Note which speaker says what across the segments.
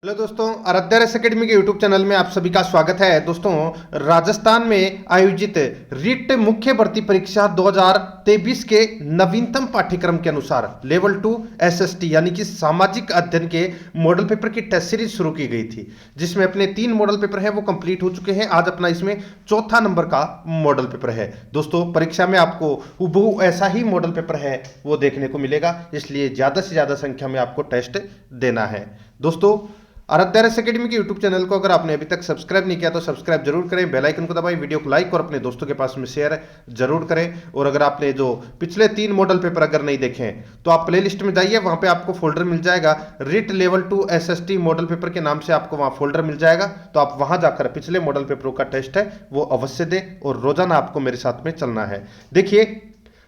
Speaker 1: Hello दोस्तों, Aaradhya race academy के YouTube channel में आप सभी का स्वागत है। दोस्तों, राजस्थान में आयोजित रीट मुख्य भर्ती परीक्षा 2023 के नवीनतम पाठ्यक्रम के अनुसार लेवल 2 एसएसटी यानी कि सामाजिक अध्ययन के मॉडल पेपर की टेस्ट सीरीज शुरू की गई थी, जिसमें अपने 3 मॉडल पेपर है वो कंप्लीट हो चुके हैं। आज अपना इसमें चौथा नंबर का मॉडल पेपर है। दोस्तों, परीक्षा में आपको हूबहू ऐसा ही मॉडल पेपर है वो देखने को मिलेगा, इसलिए ज़्यादा से ज़्यादा संख्या में आपको टेस्ट देना है। दोस्तों, आराध्या रेस एकेडमी के यूट्यूब चैनल को अगर आपने अभी तक सब्सक्राइब नहीं किया तो सब्सक्राइब जरूर करें, बेल आइकन को दबाएं, वीडियो को लाइक और अपने दोस्तों के पास में शेयर जरूर करें। और अगर आपने जो पिछले 3 मॉडल पेपर अगर नहीं देखे हैं तो आप प्लेलिस्ट में जाइए, वहां पे आपको फोल्डर मिल जाएगा writ level 2 SST model paper के नाम से आपको वहां फोल्डर मिल जाएगा। तो आप वहां जाकर पिछले मॉडल पेपरों का टेस्ट है वो अवश्य दें और रोजाना आपको मेरे साथ में चलना है। देखिए,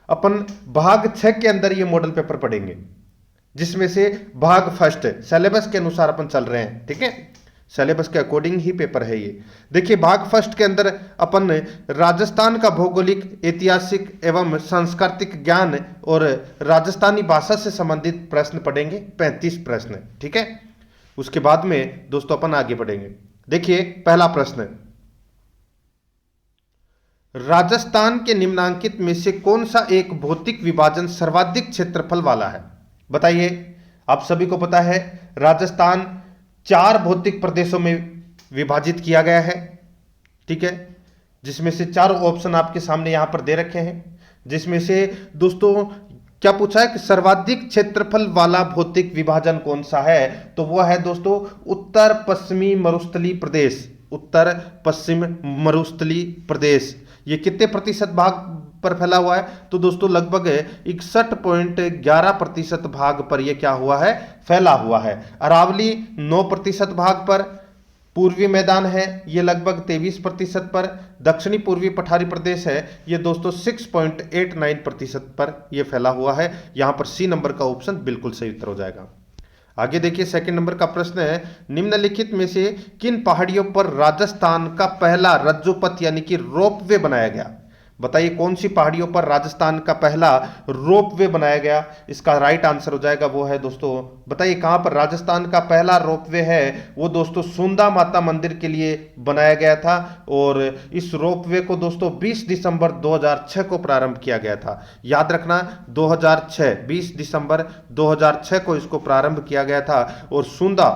Speaker 1: अपन भाग 6 के अंदर ये मॉडल पेपर पढ़ेंगे, जिसमें से भाग फर्स्ट सिलेबस के अनुसार अपन चल रहे हैं। ठीक है, सिलेबस के अकॉर्डिंग ही पेपर है ये। देखिए, भाग फर्स्ट के अंदर अपन राजस्थान का भौगोलिक, ऐतिहासिक एवं सांस्कृतिक ज्ञान और राजस्थानी भाषा से संबंधित प्रश्न पढ़ेंगे, 35 प्रश्न। ठीक है, उसके बाद में दोस्तों अपन आगे बढ़ेंगे। देखिए, पहला प्रश्न, राजस्थान के निम्नांकित में से कौन सा एक भौतिक विभाजन सर्वाधिक क्षेत्रफल वाला है? बताइए। आप सभी को पता है राजस्थान 4 भौतिक प्रदेशों में विभाजित किया गया है। ठीक है, जिसमें से 4 ऑप्शन आपके सामने यहां पर दे रखे हैं, जिसमें से दोस्तों क्या पूछा है कि सर्वाधिक क्षेत्रफल वाला भौतिक विभाजन कौन सा है? तो वह है दोस्तों उत्तर पश्चिमी मरुस्थलीय प्रदेश। उत्तर पश्चिम मरुस्थलीय प्रदेश ये कितने प्रतिशत भाग पर फैला हुआ है? तो दोस्तों लगभग 61.11% भाग पर यह क्या हुआ है? फैला हुआ है। अरावली 9% भाग पर, पूर्वी मैदान है ये लगभग 23% पर, दक्षिणी पूर्वी पठारी प्रदेश है ये दोस्तों 6.89% पर यह फैला हुआ है। यहां पर सी नंबर का ऑप्शन बिल्कुल सही उत्तर हो जाएगा। आगे देखिए, सेकंड नंबर का प्रश्न है, निम्नलिखित में से किन पहाड़ियों पर राजस्थान का पहला रज्जुपथ यानी कि रोपवे बनाया गया? बताइए, कौन सी पहाड़ियों पर राजस्थान का पहला रोपवे बनाया गया? इसका राइट आंसर हो जाएगा वो है दोस्तों, बताइए कहां पर राजस्थान का पहला रोपवे है? वो दोस्तों सुंदा माता मंदिर के लिए बनाया गया था। और इस रोपवे को दोस्तों 20 दिसंबर 2006 को प्रारंभ किया गया था। याद रखना, 2006 20 दिसंबर 2006 को इसको प्रारंभ किया गया था और सुंदा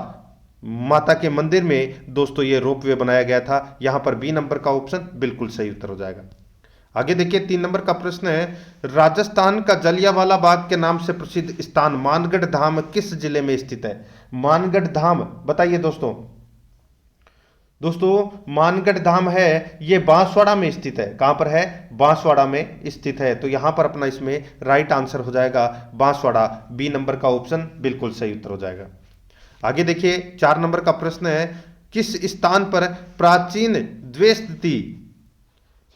Speaker 1: माता के मंदिर में दोस्तों ये रोपवे बनाया गया था। यहां पर बी नंबर का ऑप्शन बिल्कुल सही उत्तर हो जाएगा। आगे देखिए, 3 नंबर का प्रश्न है, राजस्थान का जलियांवाला बाग के नाम से प्रसिद्ध स्थान मानगढ़ धाम किस जिले में स्थित है? मानगढ़ धाम, बताइए दोस्तों। दोस्तों, मानगढ़ धाम है ये बांसवाड़ा में स्थित है। कहां पर है? बांसवाड़ा में स्थित है। तो यहां पर अपना इसमें राइट आंसर हो जाएगा बांसवाड़ा, बी नंबर का ऑप्शन बिल्कुल सही उत्तर हो जाएगा। आगे देखिए, 4 नंबर का प्रश्न है, किस स्थान पर प्राचीन द्वेष्टि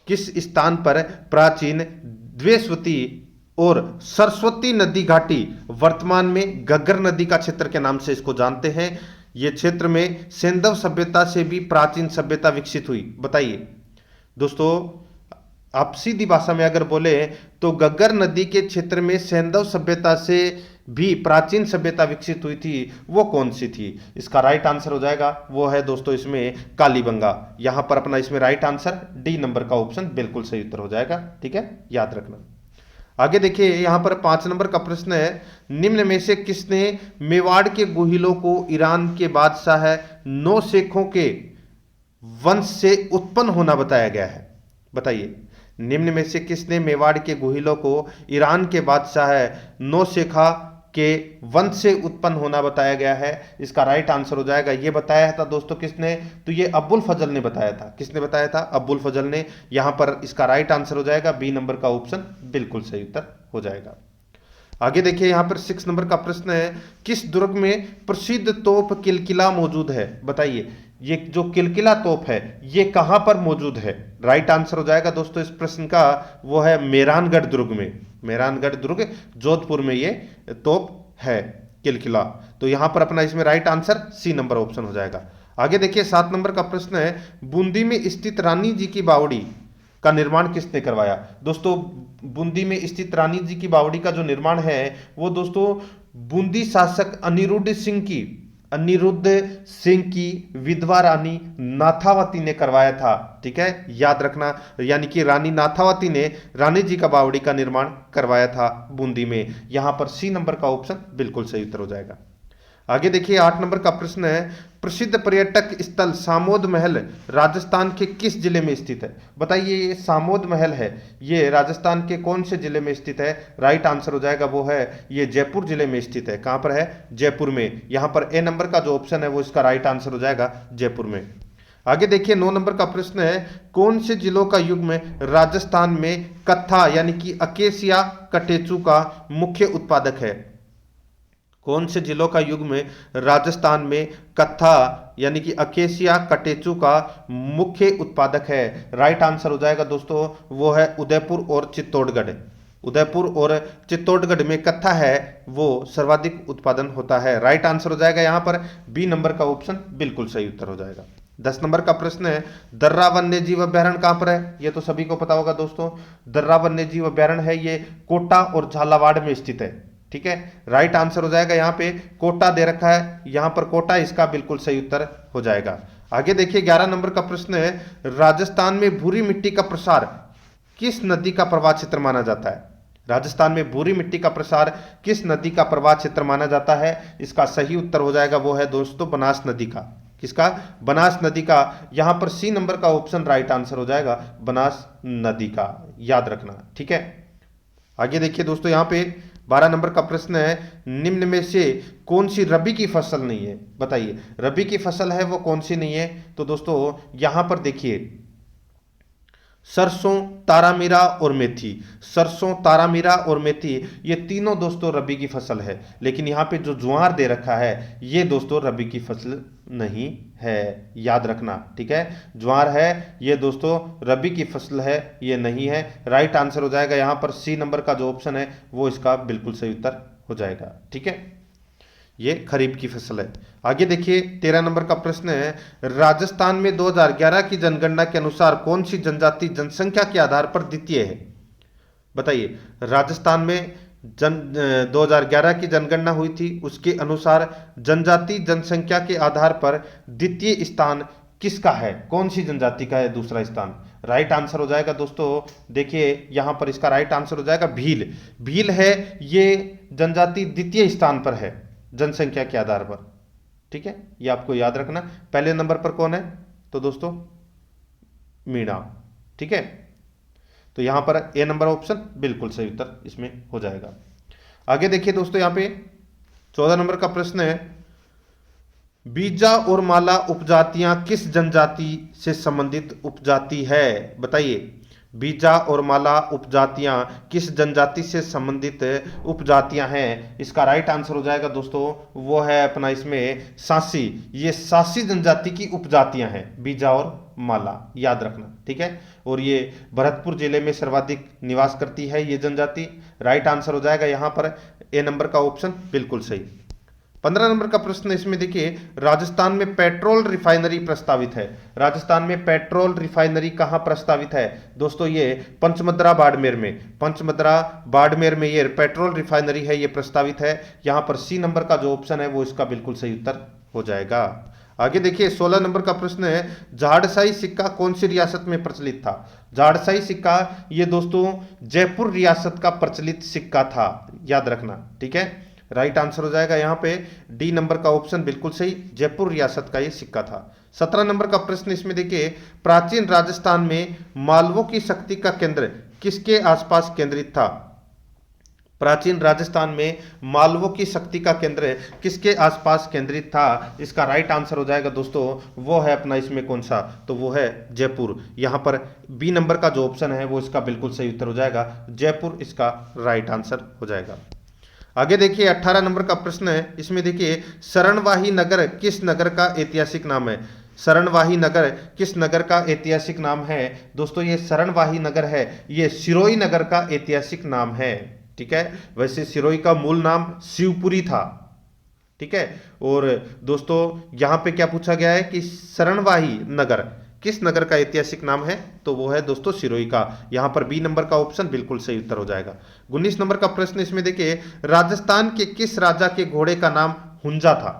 Speaker 1: किस स्थान पर प्राचीन द्वेष्वती और सरस्वती नदी घाटी वर्तमान में घग्गर नदी का क्षेत्र के नाम से इसको जानते हैं? यह क्षेत्र में सेंधव सभ्यता से भी प्राचीन सभ्यता विकसित हुई। बताइए दोस्तों, आप सीधी भाषा में अगर बोले तो घग्गर नदी के क्षेत्र में सेंधव सभ्यता से भी प्राचीन सभ्यता विकसित हुई थी, वो कौन सी थी? इसका राइट आंसर हो जाएगा वो है दोस्तों इसमें कालीबंगा। यहां पर अपना इसमें राइट आंसर डी नंबर का ऑप्शन बिल्कुल सही उत्तर हो जाएगा। ठीक है, याद रखना। आगे देखिए, यहां पर 5 नंबर का प्रश्न है, निम्न में से किसने मेवाड़ के गोहिलों को ईरान के बादशाह नौ शेखों के वंश से उत्पन्न होना बताया गया है? बताइए, निम्न में से किसने मेवाड़ के गोहिलों को ईरान के बादशाह नौशेखा के वंश से उत्पन्न होना बताया गया है? इसका राइट आंसर हो जाएगा, ये बताया था दोस्तों किसने? तो ये अबुल फजल ने बताया था। किसने बताया था? अबुल फजल ने। यहां पर इसका राइट आंसर हो जाएगा बी नंबर का ऑप्शन बिल्कुल सही उत्तर हो जाएगा। आगे देखिए, यहां पर 6 नंबर का प्रश्न है, किस दुर्ग में प्रसिद्ध तोप किलकिला मौजूद है? बताइए, ये जो किलकिला तोप है ये कहां पर मौजूद है? राइट आंसर हो जाएगा दोस्तों इस प्रश्न का वो है मेहरानगढ़ दुर्ग में। मेहरानगढ़ दुर्ग जोधपुर में ये तोप है किलकिला। तो यहां पर अपना इसमें right answer C number option हो जाएगा। आगे देखिए, 7 नंबर का प्रश्न है, बूंदी में स्थित रानी जी की बावड़ी का निर्माण किसने करवाया? दोस्तों, बूंदी में स्थित रानी जी की बावड़ी का जो निर्माण है वो दोस्तों बूंदी शासक अनिरुद्ध सिंह की अनिरुद्ध सिंह की विधवा रानी नाथावती ने करवाया था। ठीक है, याद रखना, यानी कि रानी नाथावती ने रानी जी का बावड़ी का निर्माण करवाया था बूंदी में। यहां पर सी नंबर का ऑप्शन बिल्कुल सही उत्तर हो जाएगा। आगे देखिए 8 नंबर का प्रश्न है, प्रसिद्ध पर्यटक स्थल सामोद महल राजस्थान के किस जिले में स्थित है? बताइए, ये सामोद महल है, ये राजस्थान के कौन से जिले में स्थित है? राइट आंसर हो जाएगा वो है ये जयपुर जिले में स्थित है। कहां पर है? जयपुर में। यहां पर ए नंबर का जो ऑप्शन है वो इसका राइट आंसर हो जाएगा जयपुर में। आगे देखिए 9 नंबर का प्रश्न है, कौन से जिलों का युग में राजस्थान में कत्था यानी कि अकेसिया कटेचू का मुख्य उत्पादक है? कौन से जिलों का युग में राजस्थान में कत्था यानी कि अकेसिया कटेचू का मुख्य उत्पादक है? राइट आंसर हो जाएगा दोस्तों वो है उदयपुर और चित्तौड़गढ़। उदयपुर और चित्तौड़गढ़ में कत्था है वो सर्वाधिक उत्पादन होता है। राइट आंसर हो जाएगा यहां पर बी नंबर का ऑप्शन बिल्कुल सही उत्तर हो जाएगा। 10 नंबर का प्रश्न है, दर्रा वन्य जीव अभ्यारण्य कहां पर है? ये तो सभी को पता होगा दोस्तों, दर्रा वन्य जीव अभ्यारण्य है ये कोटा और झालावाड़ में स्थित है। ठीक है, राइट आंसर हो जाएगा यहाँ पे कोटा दे रखा है, यहां पर कोटा इसका बिल्कुल सही उत्तर हो जाएगा। आगे देखिए 11 नंबर का प्रश्न है, राजस्थान में भूरी मिट्टी का प्रसार किस नदी का प्रवाह क्षेत्र माना जाता है? राजस्थान में भूरी मिट्टी का प्रसार किस नदी का प्रवाह क्षेत्र माना जाता है? इसका सही उत्तर हो जाएगा वो है दोस्तों बनास नदी का। किसका? बनास नदी का। यहां पर सी नंबर का ऑप्शन राइट आंसर हो जाएगा बनास नदी का, याद रखना। ठीक है, आगे देखिए दोस्तों यहां पे 12 नंबर का प्रश्न है, निम्न में से कौन सी रबी की फसल नहीं है? बताइए, रबी की फसल है वो कौन सी नहीं है? तो दोस्तों यहां पर देखिए सरसों, तारामीरा और मेथी। सरसों, तारामीरा और मेथी ये तीनों दोस्तों रबी की फसल है, लेकिन यहां पे जो ज्वार दे रखा है ये दोस्तों रबी की फसल नहीं है, याद रखना। ठीक है, ज्वार है ये दोस्तों रबी की फसल है, ये नहीं है। राइट आंसर हो जाएगा यहां पर सी नंबर का जो ऑप्शन है वो इसका बिल्कुल सही उत्तर हो जाएगा। ठीक है, ये खरीफ की फसल है। आगे देखिए 13 नंबर का प्रश्न है, राजस्थान में 2011 की जनगणना के अनुसार कौन सी जनजाति जनसंख्या के आधार पर द्वितीय है? बताइए, राजस्थान में 2011 की जनगणना हुई थी, उसके अनुसार जनजाति जनसंख्या के आधार पर द्वितीय स्थान किसका है? कौन सी जनजाति का है दूसरा स्थान? राइट आंसर हो जाएगा दोस्तों, देखिए यहां पर इसका राइट आंसर हो जाएगा भील। भील है ये जनजाति द्वितीय स्थान पर है जनसंख्या के आधार पर। ठीक है, ये आपको याद रखना। पहले नंबर पर कौन है? तो दोस्तों मीणा। ठीक है, तो यहां पर ए नंबर ऑप्शन बिल्कुल सही उत्तर इसमें हो जाएगा। आगे देखिए दोस्तों यहां पे 14 नंबर का प्रश्न है, बीजा और माला उपजातियां किस जनजाति से संबंधित उपजाति है? बताइए, बीजा और माला उपजातियां किस जनजाति से संबंधित उपजातियां हैं? इसका राइट आंसर हो जाएगा दोस्तों वो है अपना इसमें सासी। ये सासी जनजाति की उपजातियां हैं बीजा और माला, याद रखना। ठीक है, और ये भरतपुर जिले में सर्वाधिक निवास करती है ये जनजाति। राइट आंसर हो जाएगा यहां पर ए नंबर का ऑप्शन बिल्कुल सही। 15 नंबर का प्रश्न इसमें देखिए, राजस्थान में पेट्रोल रिफाइनरी प्रस्तावित है। राजस्थान में पेट्रोल रिफाइनरी कहां प्रस्तावित है? दोस्तों ये पंचमद्रा बाड़मेर में। पंचमद्रा बाड़मेर में ये पेट्रोल रिफाइनरी है, ये प्रस्तावित है। यहां पर सी नंबर का जो ऑप्शन है वो इसका बिल्कुल सही उत्तर हो जाएगा। आगे देखिए 16 नंबर का प्रश्न है, झाड़साई सिक्का कौन सी रियासत में प्रचलित था? झाड़साई सिक्का ये दोस्तों जयपुर रियासत का प्रचलित सिक्का था, याद रखना। ठीक है, राइट आंसर हो जाएगा यहां पे डी नंबर का ऑप्शन बिल्कुल सही, जयपुर रियासत का ये सिक्का था। 17 नंबर का प्रश्न इसमें देखिए, प्राचीन राजस्थान में मालवों की शक्ति का केंद्र किसके आसपास केंद्रित था? प्राचीन राजस्थान में मालवों की शक्ति का केंद्र किसके आसपास केंद्रित था? इसका राइट आंसर हो जाएगा दोस्तों वो है अपना इसमें कौन सा? तो वो है जयपुर। यहां पर बी नंबर का जो ऑप्शन है वो इसका बिल्कुल सही उत्तर हो जाएगा, जयपुर इसका राइट आंसर हो जाएगा। आगे देखिए 18 नंबर का प्रश्न है, इसमें देखिए शरणवाही नगर किस नगर का ऐतिहासिक नाम है? शरणवाही नगर किस नगर का ऐतिहासिक नाम है? दोस्तों ये शरणवाही नगर है ये सिरोही नगर का ऐतिहासिक नाम है। ठीक है, वैसे सिरोही का मूल नाम शिवपुरी था। ठीक है, और दोस्तों यहां पे क्या पूछा गया है कि शरणवाही नगर किस नगर का ऐतिहासिक नाम है? तो वो है दोस्तों सिरोही का। यहां पर बी नंबर का ऑप्शन बिल्कुल सही उत्तर हो जाएगा। 19 नंबर का प्रश्न इसमें देखिए, राजस्थान के किस राजा के घोड़े का नाम हुंजा था?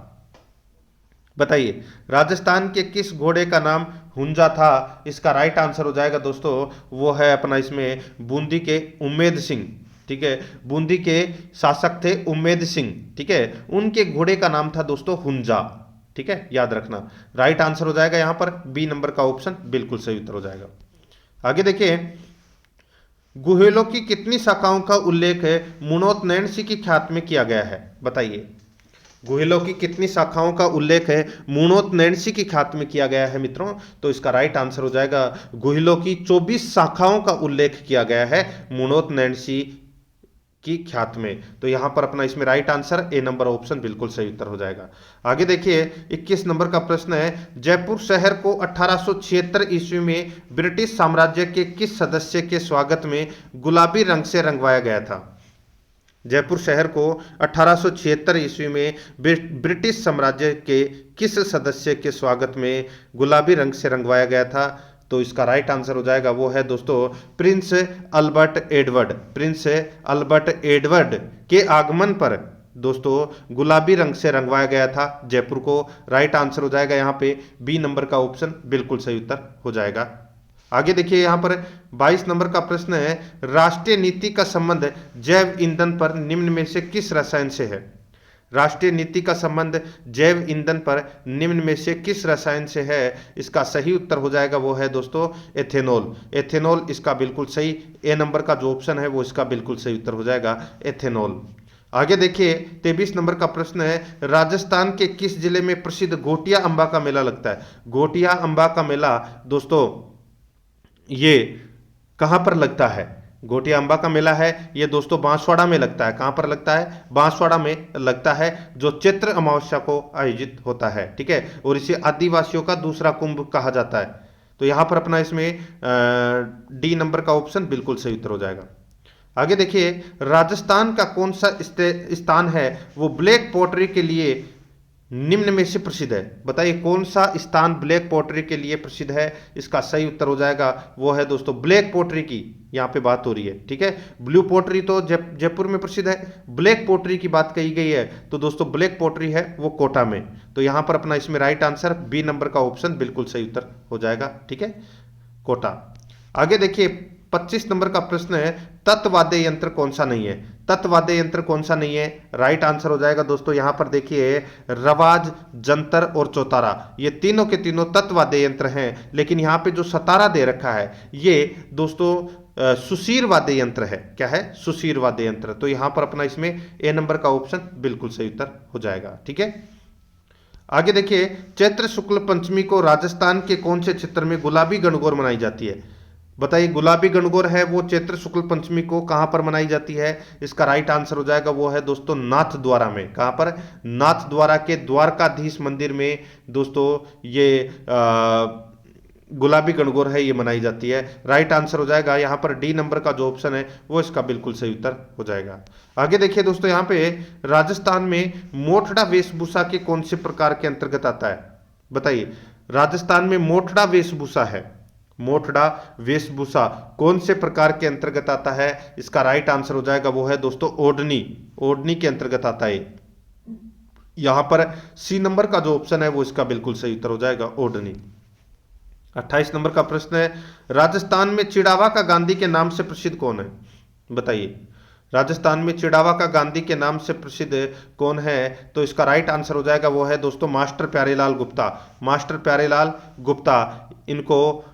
Speaker 1: बताइए राजस्थान के किस घोड़े का नाम हुंजा था? इसका राइट आंसर हो जाएगा दोस्तों, वो है अपना इसमें बूंदी के उम्मेद सिंह। ठीक है, बूंदी के शासक थे उम्मेद सिंह। ठीक है, उनके घोड़े का नाम था दोस्तों हुंजा। ठीक है, याद रखना। राइट आंसर हो जाएगा यहां पर बी नंबर का ऑप्शन बिल्कुल सही उत्तर हो जाएगा। आगे देखिए, गुहेलों की कितनी शाखाओं का उल्लेख है मुनोत नैणसी की ख्यात में किया गया है? बताइए गुहेलों की कितनी शाखाओं का उल्लेख है मुनोत नैणसी की ख्यात में किया गया है मित्रों? तो इसका राइट आंसर हो जाएगा गुहेलों की 24 शाखाओं का उल्लेख किया गया है मुनोत नैणसी की ख्यात में। तो यहां पर अपना इसमें right answer A number option बिल्कुल सही उत्तर हो जाएगा। आगे देखिए 21 नंबर का प्रश्न है, जयपुर शहर को 1876 ईस्वी में ब्रिटिश साम्राज्य के किस सदस्य के स्वागत में गुलाबी रंग से रंगवाया गया था? जयपुर शहर को 1876 ईस्वी में ब्रिटिश साम्राज्य के किस सदस्य के स्वागत में गुलाबी रंग से रंगवाया गया था? तो इसका राइट आंसर हो जाएगा वो है दोस्तों Prince Albert Edward. Prince Albert Edward के आगमन पर दोस्तों गुलाबी रंग से रंगवाया गया था जयपुर को। राइट आंसर हो जाएगा यहाँ पे बी नंबर का ऑप्शन बिल्कुल सही उत्तर हो जाएगा। आगे देखिए यहाँ पर 22 नंबर का प्रश्न है, राष्ट्रीय नीति का संबंध जैव ईंधन पर निम्न में से किस रसायन से है? राष्ट्रीय नीति का संबंध जैव ईंधन पर निम्न में से किस रसायन से है? इसका सही उत्तर हो जाएगा वो है दोस्तों एथेनॉल। एथेनॉल इसका बिल्कुल सही, ए नंबर का जो ऑप्शन है वो इसका बिल्कुल सही उत्तर हो जाएगा एथेनॉल। आगे देखिए 23 नंबर का प्रश्न है, राजस्थान के किस जिले में प्रसिद्ध घोटिया अंबा का मेला लगता है? घोटिया अंबा का मेला दोस्तों ये कहां पर लगता है? घोटिया अंबा का मेला है ये दोस्तों बांसवाड़ा में लगता है। कहां पर लगता है? बांसवाड़ा में लगता है, जो चैत्र अमावस्या को आयोजित होता है। ठीक है, और इसे आदिवासियों का दूसरा कुंभ कहा जाता है। तो यहां पर अपना इसमें डी नंबर का ऑप्शन बिल्कुल सही उत्तर हो जाएगा। आगे देखिए राजस्थान का कौन सा स्थान है वो ब्लैक पॉटरी के लिए निम्न में से प्रसिद्ध है? बताइए कौन सा स्थान ब्लैक पॉटरी के लिए प्रसिद्ध है? इसका सही उत्तर हो जाएगा वो है दोस्तों ब्लैक पॉटरी की यहाँ पे बात हो रही है। ठीक है, ब्लू पॉटरी तो जयपुर में प्रसिद्ध है, ब्लैक पॉटरी की बात कही गई है तो दोस्तों ब्लैक पॉटरी है वो कोटा में। तो यहाँ पर अपना इसमें राइट आंसर बी नंबर का ऑप्शन बिल्कुल सही उत्तर हो जाएगा। ठीक है, कोटा। आगे देखिए 25 नंबर का प्रश्न है, तत्वाद्य यंत्र कौन सा नहीं है? तत्वाद्य यंत्र कौन सा नहीं है? राइट आंसर हो जाएगा दोस्तों यहां पर देखिए रवाज, जंतर और चौतारा, ये तीनों के तीनों तत्वाद्य यंत्र हैं। लेकिन यहां पे जो सतारा दे रखा है ये दोस्तों सुशीर वाद्य यंत्र है। क्या है? सुशीर वाद्य यंत्र। तो यहां पर अपना इसमें ए नंबर का ऑप्शन बिल्कुल सही उत्तर हो जाएगा। ठीक है, आगे देखिए चैत्र शुक्ल पंचमी को राजस्थान के कौन से क्षेत्र में गुलाबी गणगौर मनाई जाती है? बताइए गुलाबी गणगौर है वो चैत्र शुक्ल पंचमी को कहां पर मनाई जाती है? इसका राइट आंसर हो जाएगा वो है दोस्तों नाथ द्वारा में। कहां पर? नाथ द्वारा के द्वारकाधीश मंदिर में दोस्तों ये गुलाबी गणगौर है ये मनाई जाती है। राइट आंसर हो जाएगा यहां पर डी नंबर का जो ऑप्शन है वो इसका बिल्कुल सही उत्तर हो जाएगा। आगे देखिए दोस्तों यहां पे राजस्थान में मोठड़ा वेशभूषा के कौन से प्रकार के अंतर्गत आता है? बताइए राजस्थान में मोठड़ा वेशभूषा है, मोठड़ा वेशभूषा कौन से प्रकार के अंतर्गत आता है? इसका राइट आंसर हो जाएगा वो है दोस्तों ओढ़नी। ओढ़नी के अंतर्गत आता है। यहां पर सी नंबर का जो ऑप्शन है वो इसका बिल्कुल सही उत्तर हो जाएगा ओढ़नी। 28 नंबर का प्रश्न है, राजस्थान में चिड़ावा का गांधी के नाम से प्रसिद्ध कौन है? बताइए राजस्थान में चिड़ावा का गांधी के नाम से प्रसिद्ध कौन है? तो इसका राइट आंसर हो जाएगा वो है दोस्तों मास्टर प्यारेलाल गुप्ता। मास्टर प्यारेलाल गुप्ता, इनको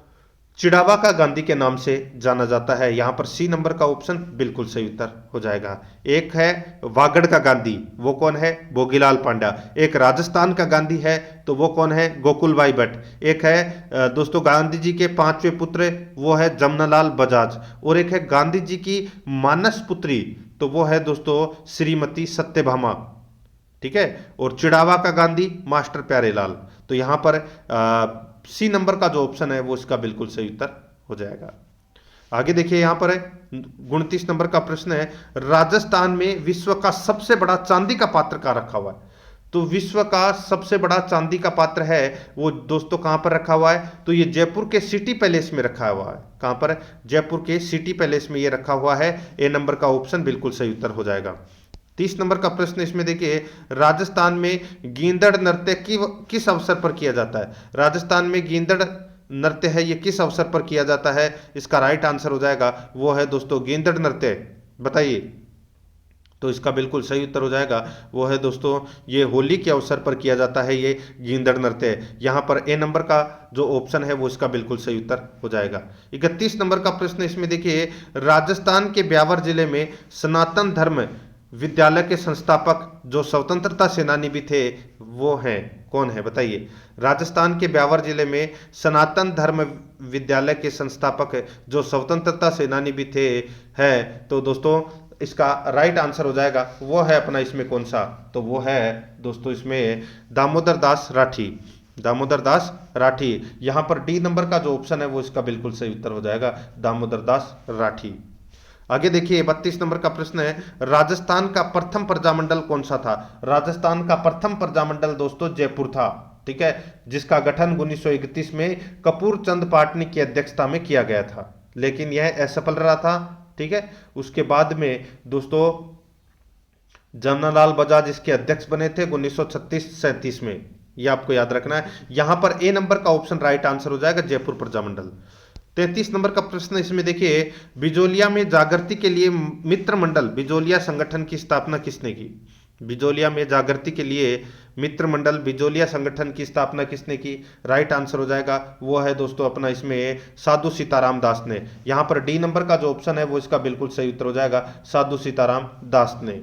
Speaker 1: चिड़ावा का गांधी के नाम से जाना जाता है। यहां पर सी नंबर का ऑप्शन बिल्कुल सही उत्तर हो जाएगा। एक है वागड़ का गांधी, वो कौन है? भोगीलाल पांड्या। एक राजस्थान का गांधी है तो वो कौन है? गोकुलभाई भट्ट। एक है दोस्तों गांधी जी के 5वें पुत्र, वो है जमनालाल बजाज। और एक है गांधी जी की मानस पुत्री, तो वो है दोस्तों श्रीमती सत्यभामा। ठीक है, और चिड़ावा का गांधी मास्टर प्यारेलाल। तो यहां पर सी नंबर का जो ऑप्शन है वो इसका बिल्कुल सही उत्तर हो जाएगा। आगे देखिए यहां पर है 29 नंबर का प्रश्न है, राजस्थान में विश्व का सबसे बड़ा चांदी का पात्र कहां रखा हुआ है? तो विश्व का सबसे बड़ा चांदी का पात्र है वो दोस्तों कहां पर रखा हुआ है? तो ये जयपुर के सिटी पैलेस में रखा हुआ है। कहां पर है? जयपुर के सिटी पैलेस में ये रखा हुआ है। ए नंबर का ऑप्शन बिल्कुल सही उत्तर हो जाएगा। 30 नंबर का प्रश्न इसमें देखिए, राजस्थान में गींदड़ नृत्य किस अवसर पर किया जाता है? राजस्थान में गींदड़ नृत्य है, ये किस अवसर पर किया जाता है? इसका राइट आंसर हो जाएगा वो है दोस्तों गींदड़ नृत्य। बताइए, तो इसका बिल्कुल सही उत्तर हो जाएगा वो है दोस्तों ये होली के अवसर पर किया जाता है ये गींदड़ नृत्य। यहाँ पर ए नंबर का जो ऑप्शन है वो इसका बिल्कुल सही उत्तर हो जाएगा। 31 नंबर का प्रश्न इसमें देखिए, राजस्थान के ब्यावर जिले में सनातन धर्म विद्यालय के संस्थापक जो स्वतंत्रता सेनानी भी थे वो हैं, कौन है? बताइए। राजस्थान के ब्यावर जिले में सनातन धर्म विद्यालय के संस्थापक जो स्वतंत्रता सेनानी भी थे हैं, तो दोस्तों इसका राइट आंसर हो जाएगा वो है अपना इसमें कौन सा? तो वो है दोस्तों इसमें दामोदर दास राठी। दामोदर दास राठी। यहाँ पर डी नंबर का जो ऑप्शन है वो इसका बिल्कुल सही उत्तर हो जाएगा, दामोदर दास राठी। आगे देखिए 32 नंबर का प्रश्न है, राजस्थान का प्रथम प्रजामंडल कौन सा था? राजस्थान का प्रथम प्रजामंडल दोस्तों जयपुर था, ठीक है, जिसका गठन 1931 में कपूर चंद पाटनी की अध्यक्षता में किया गया था, लेकिन यह असफल रहा था, ठीक है। उसके बाद में दोस्तों जमनालाल बजाज इसके अध्यक्ष बने थे 1936-37 में, यह आपको याद रखना है। यहां पर ए नंबर का ऑप्शन राइट आंसर हो जाएगा जयपुर प्रजामंडल। 33 नंबर का प्रश्न इसमें देखिए, बिजोलिया में जागृति के लिए मित्र मंडल बिजोलिया संगठन की स्थापना किसने की? बिजोलिया में जागृति के लिए मित्र मंडल बिजोलिया संगठन की स्थापना किसने की? राइट आंसर हो जाएगा वो है दोस्तों अपना इसमें साधु सीताराम दास ने। यहां पर डी नंबर का जो ऑप्शन है वो इसका बिल्कुल सही उत्तर हो जाएगा, साधु सीताराम दास ने।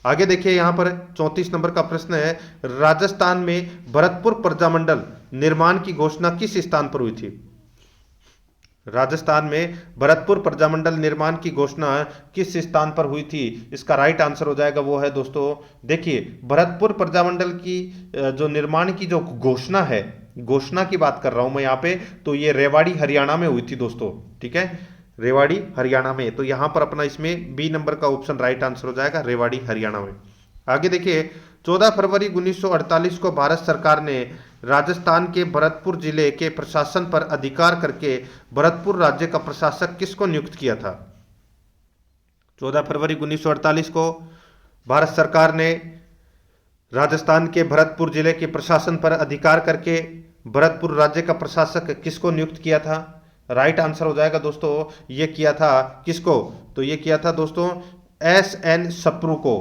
Speaker 1: आगे देखिए यहां पर 34 नंबर का प्रश्न है, राजस्थान में भरतपुर प्रजामंडल निर्माण की घोषणा किस स्थान पर हुई थी? राजस्थान में भरतपुर प्रजामंडल निर्माण की घोषणा किस स्थान पर हुई थी? इसका राइट आंसर हो जाएगा वो है दोस्तों, देखिए भरतपुर प्रजामंडल की जो निर्माण की जो घोषणा है, घोषणा की बात कर रहा हूं मैं यहाँ पे, तो ये रेवाड़ी हरियाणा में हुई थी दोस्तों, ठीक है, रेवाड़ी हरियाणा में। तो यहां पर अपना इसमें बी नंबर का ऑप्शन राइट आंसर हो जाएगा, रेवाड़ी हरियाणा में। आगे देखिए 14 फरवरी 1948 को भारत सरकार ने राजस्थान के भरतपुर जिले के प्रशासन पर अधिकार करके भरतपुर राज्य का प्रशासक किसको नियुक्त किया था? 14 फरवरी 1948 को भारत सरकार ने राजस्थान के भरतपुर जिले के प्रशासन पर अधिकार करके भरतपुर राज्य का प्रशासक किसको नियुक्त किया था? राइट आंसर हो जाएगा दोस्तों ये किया था किसको? तो ये किया था दोस्तों एस.एन. सप्रू को,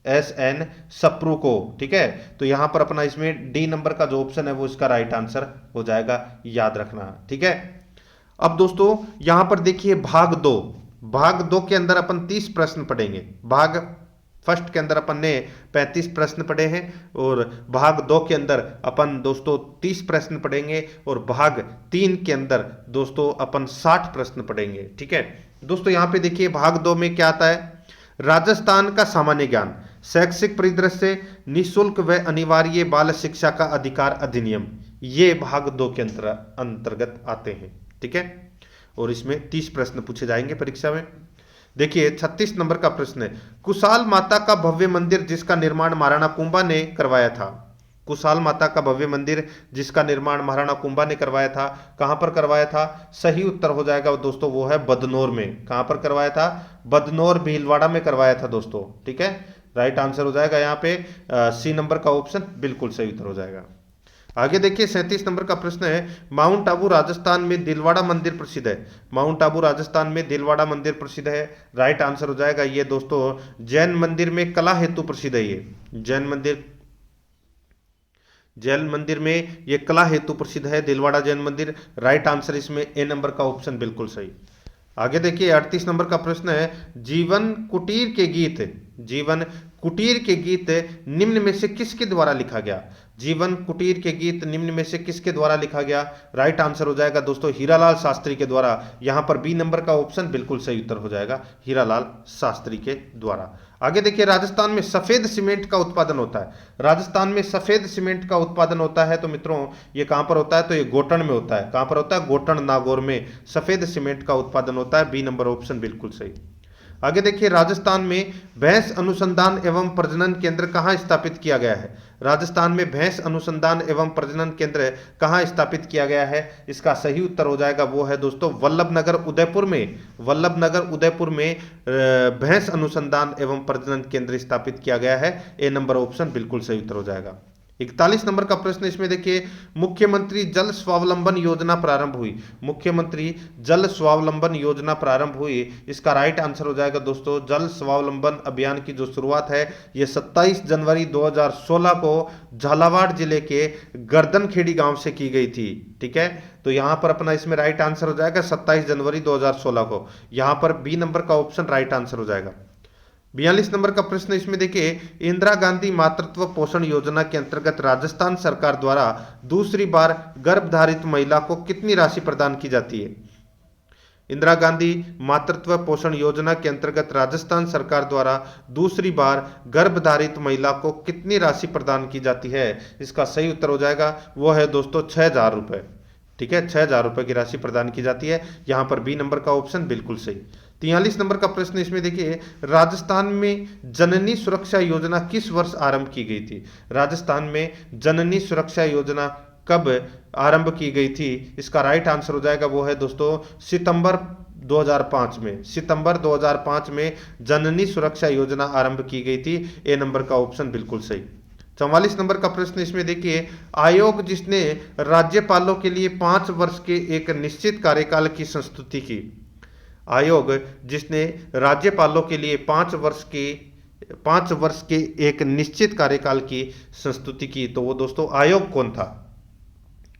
Speaker 1: एस.एन. सप्रू को, ठीक है। तो यहां पर अपना इसमें डी नंबर का जो ऑप्शन है वो इसका राइट आंसर हो जाएगा, याद रखना, ठीक है। अब दोस्तों यहां पर देखिए भाग दो के अंदर अपन 30 प्रश्न पढ़ेंगे। भाग फर्स्ट के अंदर अपन ने 35 प्रश्न पढ़े हैं और भाग 2 के अंदर अपन दोस्तों 30 प्रश्न पढ़ेंगे और भाग 3 के अंदर दोस्तों अपन 60 प्रश्न पढ़ेंगे, ठीक है। दोस्तों यहां पे देखिए भाग 2 में क्या आता है, राजस्थान का सामान्य ज्ञान, शैक्षिक परिदृश्य, निःशुल्क व अनिवार्य बाल शिक्षा का अधिकार अधिनियम, ये भाग 2 के अंतर्गत आते हैं, ठीक है। और इसमें 30 प्रश्न पूछे जाएंगे परीक्षा में। देखिए 36 नंबर का प्रश्न है, कुशाल माता का भव्य मंदिर जिसका निर्माण महाराणा कुंभा ने करवाया था। कुशाल माता का भव्य मंदिर जिसका निर्माण महाराणा कुंभा ने करवाया था, कहां पर करवाया था? सही उत्तर हो जाएगा दोस्तों वो है बदनौर में। कहां पर करवाया था? बदनौर भीलवाड़ा में करवाया था दोस्तों, ठीक है। राइट आंसर हो जाएगा यहाँ पे सी नंबर का ऑप्शन बिल्कुल सही उत्तर हो जाएगा। आगे देखिए 37 नंबर का प्रश्न है, माउंट आबू राजस्थान में दिलवाड़ा मंदिर प्रसिद्ध है। माउंट आबू राजस्थान में दिलवाड़ा मंदिर प्रसिद्ध है। राइट आंसर हो जाएगा ये दोस्तों जैन मंदिर में कला हेतु प्रसिद्ध है। ये जैन मंदिर में ये कला हेतु प्रसिद्ध है दिलवाड़ा जैन मंदिर। राइट आंसर इसमें ए नंबर का ऑप्शन बिल्कुल सही। आगे देखिए 38 नंबर का प्रश्न है, जीवन कुटीर के गीत निम्न में से किसके द्वारा लिखा गया? जीवन कुटीर के गीत निम्न में से किसके द्वारा लिखा गया? राइट आंसर हो जाएगा दोस्तों हीरालाल शास्त्री के द्वारा। यहां पर बी नंबर का ऑप्शन बिल्कुल सही उत्तर हो जाएगा, हीरालाल शास्त्री के द्वारा। आगे देखिए राजस्थान में सफेद सीमेंट का उत्पादन होता है। राजस्थान में सफेद सीमेंट का उत्पादन होता है तो मित्रों ये कहां पर होता है? तो ये गोटन में होता है। कहां पर होता है? गोटन नागौर में सफेद सीमेंट का उत्पादन होता है। बी नंबर ऑप्शन बिल्कुल सही। आगे देखिए राजस्थान में भैंस अनुसंधान एवं प्रजनन केंद्र कहां स्थापित किया गया है? राजस्थान में भैंस अनुसंधान एवं प्रजनन केंद्र कहाँ स्थापित किया गया है? इसका सही उत्तर हो जाएगा वो है दोस्तों वल्लभनगर उदयपुर में। वल्लभनगर उदयपुर में भैंस अनुसंधान एवं प्रजनन केंद्र स्थापित किया गया है। ए नंबर ऑप्शन बिल्कुल सही उत्तर हो जाएगा। 41 नंबर का प्रश्न इसमें देखिए, मुख्यमंत्री जल स्वावलंबन योजना प्रारंभ हुई। मुख्यमंत्री जल स्वावलंबन योजना प्रारंभ हुई, इसका राइट आंसर हो जाएगा दोस्तों जल स्वावलंबन अभियान की जो शुरुआत है ये 27 जनवरी 2016 को झालावाड़ जिले के गर्दनखेड़ी गांव से की गई थी। ठीक है, तो यहां पर अपना इसमें राइट आंसर हो जाएगा 27 जनवरी 2016 को। यहां पर बी नंबर का ऑप्शन राइट आंसर हो जाएगा। 42 नंबर का प्रश्न इसमें देखिए, इंदिरा गांधी मातृत्व पोषण योजना के अंतर्गत राजस्थान सरकार द्वारा दूसरी बार गर्भधारित महिला को कितनी राशि प्रदान की जाती है? इंदिरा गांधी मातृत्व पोषण योजना के अंतर्गत राजस्थान सरकार द्वारा दूसरी बार गर्भधारित महिला को कितनी राशि प्रदान की जाती है? इसका सही उत्तर हो जाएगा वो है दोस्तों 6,000 रुपए। ठीक है, 6,000 रुपए की राशि प्रदान की जाती है। यहां पर बी नंबर का ऑप्शन बिल्कुल सही। 43 नंबर का प्रश्न इसमें देखिए, राजस्थान में जननी सुरक्षा योजना किस वर्ष आरंभ की गई थी? राजस्थान में जननी सुरक्षा योजना कब आरंभ की गई थी? इसका राइट आंसर हो जाएगा वो है दोस्तों सितंबर 2005 में। सितंबर 2005 में जननी सुरक्षा योजना आरंभ की गई थी। ए नंबर का ऑप्शन बिल्कुल सही। 44 नंबर का प्रश्न इसमें देखिए, आयोग जिसने राज्यपालों के लिए 5 वर्ष के एक निश्चित कार्यकाल की संस्तुति की। आयोग जिसने राज्यपालों के लिए 5 वर्ष के एक निश्चित कार्यकाल की संस्तुति की, तो वो दोस्तों आयोग कौन था?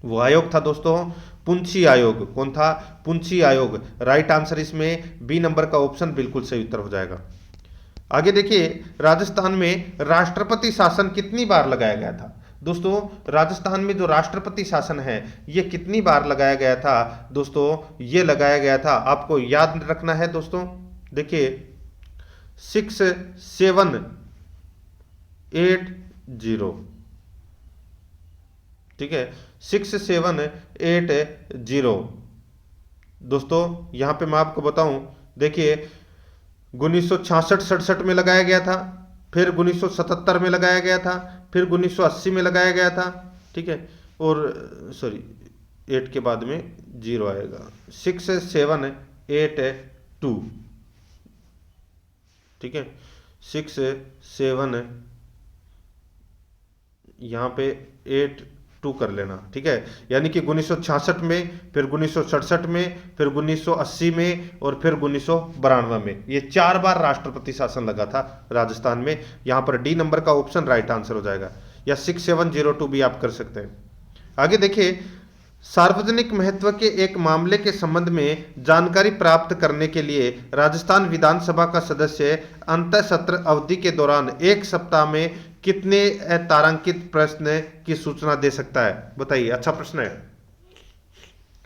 Speaker 1: वो आयोग था दोस्तों पुंछी आयोग। कौन था? पुंछी आयोग। राइट आंसर इसमें बी नंबर का ऑप्शन बिल्कुल सही उत्तर हो जाएगा। आगे देखिए, राजस्थान में राष्ट्रपति शासन कितनी बार लगाया गया था? दोस्तों राजस्थान में जो राष्ट्रपति शासन है ये कितनी बार लगाया गया था? दोस्तों ये लगाया गया था, आपको याद रखना है दोस्तों, देखिए 6780। ठीक है, 6780। दोस्तों यहां पे मैं आपको बताऊं, देखिए 1966-67 में लगाया गया था, फिर 1977 में लगाया गया था, फिर 1980 में लगाया गया था। ठीक है, और सॉरी 8 के बाद में 0 आएगा, 6782। ठीक है, 67 यहाँ पे 82 कर लेना। ठीक है, यानी कि 1966 में, फिर 1967 में, फिर 1980 में और फिर 1992 में, ये 4 बार राष्ट्रपति शासन लगा था राजस्थान में। यहां पर डी नंबर का ऑप्शन राइट आंसर हो जाएगा, या 6702 भी आप कर सकते हैं। आगे देखिए, सार्वजनिक महत्व के एक मामले के संबंध में जानकारी प्राप्त करने के लिए राजस्थान विधानसभा का सदस्य अंतः सत्र अवधि के दौरान 1 सप्ताह में कितने तारांकित प्रश्न की सूचना दे सकता है? बताइए, अच्छा प्रश्न है।